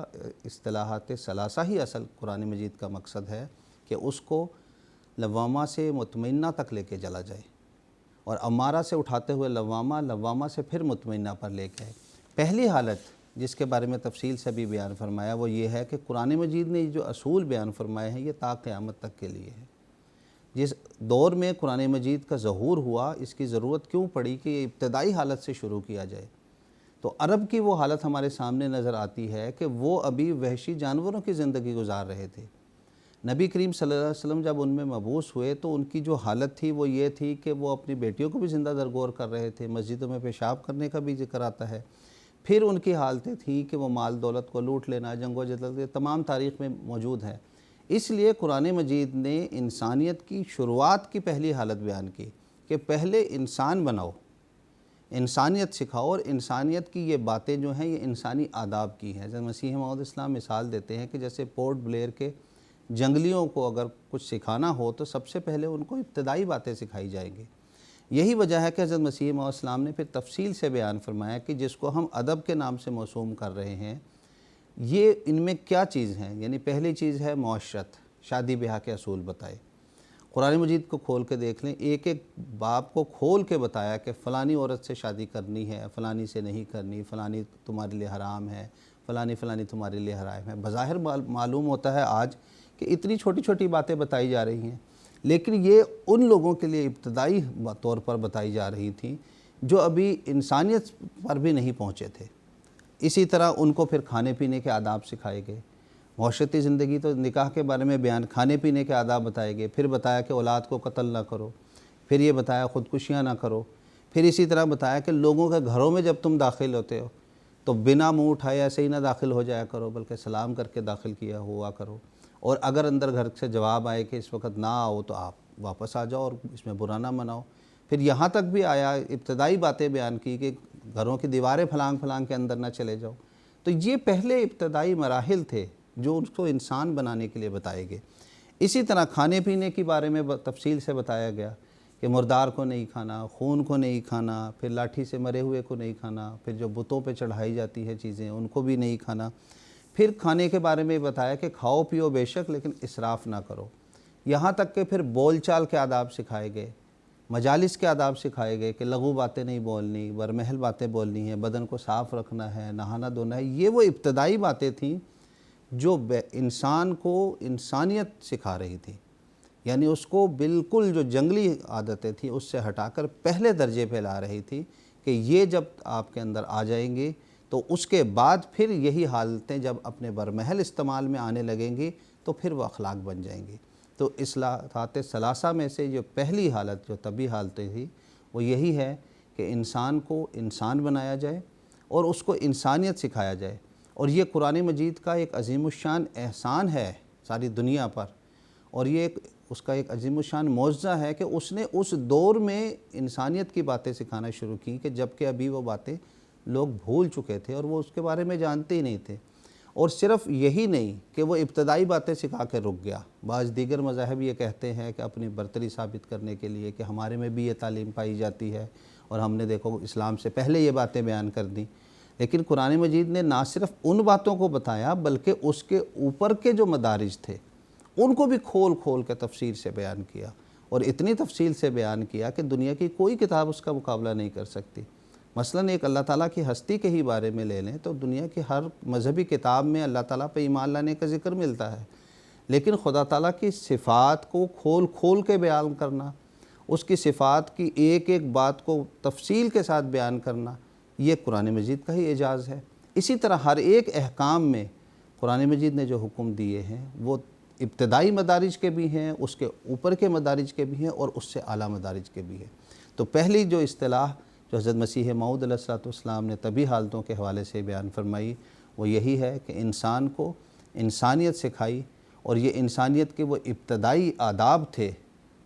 اصطلاحات ثلاثہ ہی اصل قرآن مجید کا مقصد ہے کہ اس کو لوامہ سے مطمئنہ تک لے کے چلا جائے، اور امارہ سے اٹھاتے ہوئے لوامہ، لوامہ سے پھر مطمئنہ پر لے کے آئے۔ پہلی حالت جس کے بارے میں تفصیل سے بھی بیان فرمایا وہ یہ ہے کہ قرآن مجید نے جو اصول بیان فرمائے ہیں یہ تا قیامت تک کے لیے ہے۔ جس دور میں قرآن مجید کا ظہور ہوا، اس کی ضرورت کیوں پڑی کہ یہ ابتدائی حالت سے شروع کیا جائے؟ تو عرب کی وہ حالت ہمارے سامنے نظر آتی ہے کہ وہ ابھی وحشی جانوروں کی زندگی گزار رہے تھے۔ نبی کریم صلی اللہ علیہ وسلم جب ان میں مبعوث ہوئے تو ان کی جو حالت تھی وہ یہ تھی کہ وہ اپنی بیٹیوں کو بھی زندہ درگور کر رہے تھے، مسجدوں میں پیشاب کرنے کا بھی ذکر آتا ہے۔ پھر ان کی حالتیں تھیں کہ وہ مال دولت کو لوٹ لینا، جنگ و جدل، یہ تمام تاریخ میں موجود ہے۔ اس لیے قرآن مجید نے انسانیت کی شروعات کی پہلی حالت بیان کی کہ پہلے انسان بناؤ، انسانیت سکھاؤ، اور انسانیت کی یہ باتیں جو ہیں یہ انسانی آداب کی ہیں۔ جیسے مسیح موعود اسلام مثال دیتے ہیں کہ جیسے پورٹ بلیر کے جنگلیوں کو اگر کچھ سکھانا ہو تو سب سے پہلے ان کو ابتدائی باتیں سکھائی جائیں گی۔ یہی وجہ ہے کہ حضرت مسیح موعود اسلام نے پھر تفصیل سے بیان فرمایا کہ جس کو ہم ادب کے نام سے موسوم کر رہے ہیں، یہ ان میں کیا چیز ہیں؟ یعنی پہلی چیز ہے معاشرت، شادی بیاہ کے اصول بتائے۔ قرآن مجید کو کھول کے دیکھ لیں، ایک ایک باب کو کھول کے بتایا کہ فلانی عورت سے شادی کرنی ہے، فلانی سے نہیں کرنی، فلانی تمہارے لیے حرام ہے، فلانی تمہارے لیے حرام ہے۔ بظاہر معلوم ہوتا ہے آج کہ اتنی چھوٹی چھوٹی باتیں بتائی جا رہی ہیں، لیکن یہ ان لوگوں کے لیے ابتدائی طور پر بتائی جا رہی تھیں جو ابھی انسانیت پر بھی نہیں پہنچے تھے۔ اسی طرح ان کو پھر کھانے پینے کے آداب سکھائے گئے۔ معاشرتی زندگی تو نکاح کے بارے میں بیان، کھانے پینے کے آداب بتائے گئے، پھر بتایا کہ اولاد کو قتل نہ کرو، پھر یہ بتایا خودکشیاں نہ کرو، پھر اسی طرح بتایا کہ لوگوں کے گھروں میں جب تم داخل ہوتے ہو تو بنا منہ اٹھائے ایسے ہی نہ داخل ہو جایا کرو، بلکہ سلام کر کے داخل کیا ہوا کرو، اور اگر اندر گھر سے جواب آئے کہ اس وقت نہ آؤ تو آپ واپس آ جاؤ اور اس میں برا نہ مناؤ۔ پھر یہاں تک بھی آیا، ابتدائی باتیں بیان کی کہ گھروں کی دیواریں پھلانگ کے اندر نہ چلے جاؤ۔ تو یہ پہلے ابتدائی مراحل تھے جو اس کو انسان بنانے کے لیے بتائے گئے۔ اسی طرح کھانے پینے کے بارے میں تفصیل سے بتایا گیا کہ مردار کو نہیں کھانا، خون کو نہیں کھانا، پھر لاٹھی سے مرے ہوئے کو نہیں کھانا، پھر جو بتوں پہ چڑھائی جاتی ہے چیزیں ان کو بھی نہیں کھانا۔ پھر کھانے کے بارے میں بتایا کہ کھاؤ پیو بے شک لیکن اسراف نہ کرو۔ یہاں تک کہ پھر بول چال کے آداب سکھائے گئے، مجالس کے آداب سکھائے گئے کہ لغو باتیں نہیں بولنی، برمحل باتیں بولنی ہیں، بدن کو صاف رکھنا ہے، نہانا دھونا ہے۔ یہ وہ ابتدائی باتیں تھیں جو انسان کو انسانیت سکھا رہی تھی، یعنی اس کو بالکل جو جنگلی عادتیں تھیں اس سے ہٹا کر پہلے درجے پہ لا رہی تھی کہ یہ جب آپ کے اندر آ جائیں گے تو اس کے بعد پھر یہی حالتیں جب اپنے برمحل استعمال میں آنے لگیں گی تو پھر وہ اخلاق بن جائیں گی۔ تو اصلاحات ثلاثہ میں سے جو پہلی حالت جو طبی حالتیں تھی وہ یہی ہے کہ انسان کو انسان بنایا جائے اور اس کو انسانیت سکھایا جائے، اور یہ قرآن مجید کا ایک عظیم الشان احسان ہے ساری دنیا پر، اور یہ اس کا ایک عظیم الشان معجزہ ہے کہ اس نے اس دور میں انسانیت کی باتیں سکھانا شروع کی کہ جب کہ ابھی وہ باتیں لوگ بھول چکے تھے اور وہ اس کے بارے میں جانتے ہی نہیں تھے۔ اور صرف یہی نہیں کہ وہ ابتدائی باتیں سکھا کے رک گیا، بعض دیگر مذاہب یہ کہتے ہیں کہ اپنی برتری ثابت کرنے کے لیے کہ ہمارے میں بھی یہ تعلیم پائی جاتی ہے اور ہم نے دیکھو اسلام سے پہلے یہ باتیں بیان کر دیں، لیکن قرآن مجید نے نہ صرف ان باتوں کو بتایا بلکہ اس کے اوپر کے جو مدارج تھے ان کو بھی کھول کھول کے تفصیل سے بیان کیا، اور اتنی تفصیل سے بیان کیا کہ دنیا کی کوئی کتاب اس کا مقابلہ نہیں کر سکتی۔ مثلاً ایک اللہ تعالیٰ کی ہستی کے ہی بارے میں لے لیں تو دنیا کی ہر مذہبی کتاب میں اللہ تعالیٰ پہ ایمان لانے کا ذکر ملتا ہے، لیکن خدا تعالیٰ کی صفات کو کھول کھول کے بیان کرنا، اس کی صفات کی ایک ایک بات کو تفصیل کے ساتھ بیان کرنا، یہ قرآن مجید کا ہی اعجاز ہے۔ اسی طرح ہر ایک احکام میں قرآن مجید نے جو حکم دیے ہیں وہ ابتدائی مدارج کے بھی ہیں، اس کے اوپر کے مدارج کے بھی ہیں، اور اس سے اعلیٰ مدارج کے بھی ہیں۔ تو پہلی جو اصطلاح جو حضرت مسیح موعود علیہ السلام نے طبی حالتوں کے حوالے سے بیان فرمائی وہ یہی ہے کہ انسان کو انسانیت سکھائی، اور یہ انسانیت کے وہ ابتدائی آداب تھے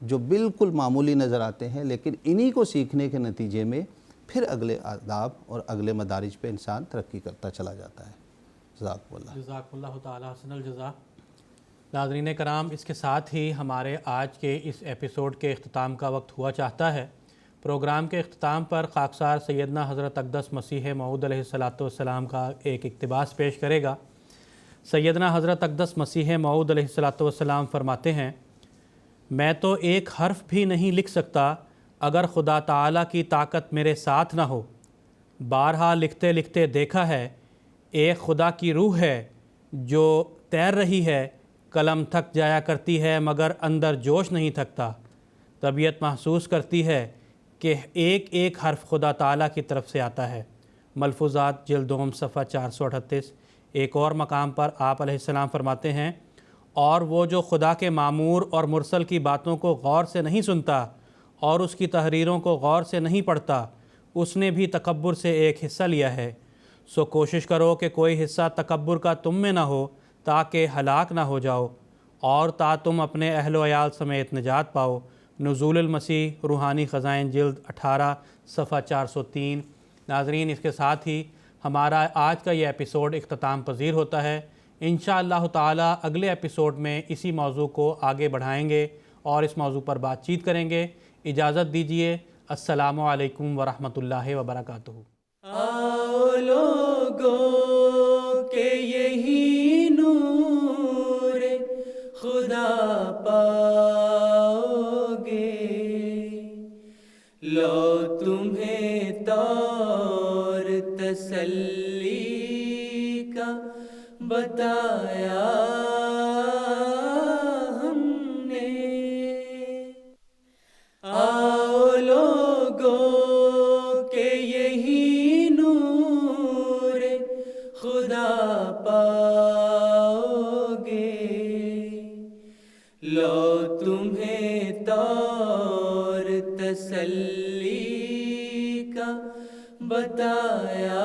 جو بالکل معمولی نظر آتے ہیں، لیکن انہی کو سیکھنے کے نتیجے میں پھر اگلے آداب اور اگلے مدارج پہ انسان ترقی کرتا چلا جاتا ہے۔ جزاکم اللہ۔ جزاک اللہ تعالی حسن الجزا۔ ناظرین کرام، اس کے ساتھ ہی ہمارے آج کے اس ایپیسوڈ کے اختتام کا وقت ہوا چاہتا ہے۔ پروگرام کے اختتام پر خاکسار سیدنا حضرت اقدس مسیح موعود علیہ السلام کا ایک اقتباس پیش کرے گا۔ سیدنا حضرت اقدس مسیح موعود علیہ السلام فرماتے ہیں، میں تو ایک حرف بھی نہیں لکھ سکتا اگر خدا تعالیٰ کی طاقت میرے ساتھ نہ ہو۔ بارہا لکھتے لکھتے دیکھا ہے، ایک خدا کی روح ہے جو تیر رہی ہے، قلم تھک جایا کرتی ہے مگر اندر جوش نہیں تھکتا۔ طبیعت محسوس کرتی ہے کہ ایک ایک حرف خدا تعالیٰ کی طرف سے آتا ہے۔ ملفوظات جلد دوم صفحہ 438۔ ایک اور مقام پر آپ علیہ السلام فرماتے ہیں، اور وہ جو خدا کے معمور اور مرسل کی باتوں کو غور سے نہیں سنتا اور اس کی تحریروں کو غور سے نہیں پڑھتا، اس نے بھی تکبر سے ایک حصہ لیا ہے۔ سو کوشش کرو کہ کوئی حصہ تکبر کا تم میں نہ ہو تاکہ ہلاک نہ ہو جاؤ، اور تا تم اپنے اہل و عیال سمیت نجات پاؤ۔ نزول المسیح روحانی خزائن جلد 18 صفحہ 403۔ ناظرین، اس کے ساتھ ہی ہمارا آج کا یہ ایپیسوڈ اختتام پذیر ہوتا ہے۔ انشاءاللہ تعالی اگلے ایپیسوڈ میں اسی موضوع کو آگے بڑھائیں گے اور اس موضوع پر بات چیت کریں گے۔ اجازت دیجیے۔ السلام علیکم ورحمۃ اللہ وبرکاتہ۔ آؤ لوگوں کہ یہی نور خدا پاؤ گے، لو تمہیں طور تسلی کا بتایا ہم نے۔ آؤ لوگوں کہ یہی نور خدا پاؤ گے، لو تمہیں طور تسلی کا بتایا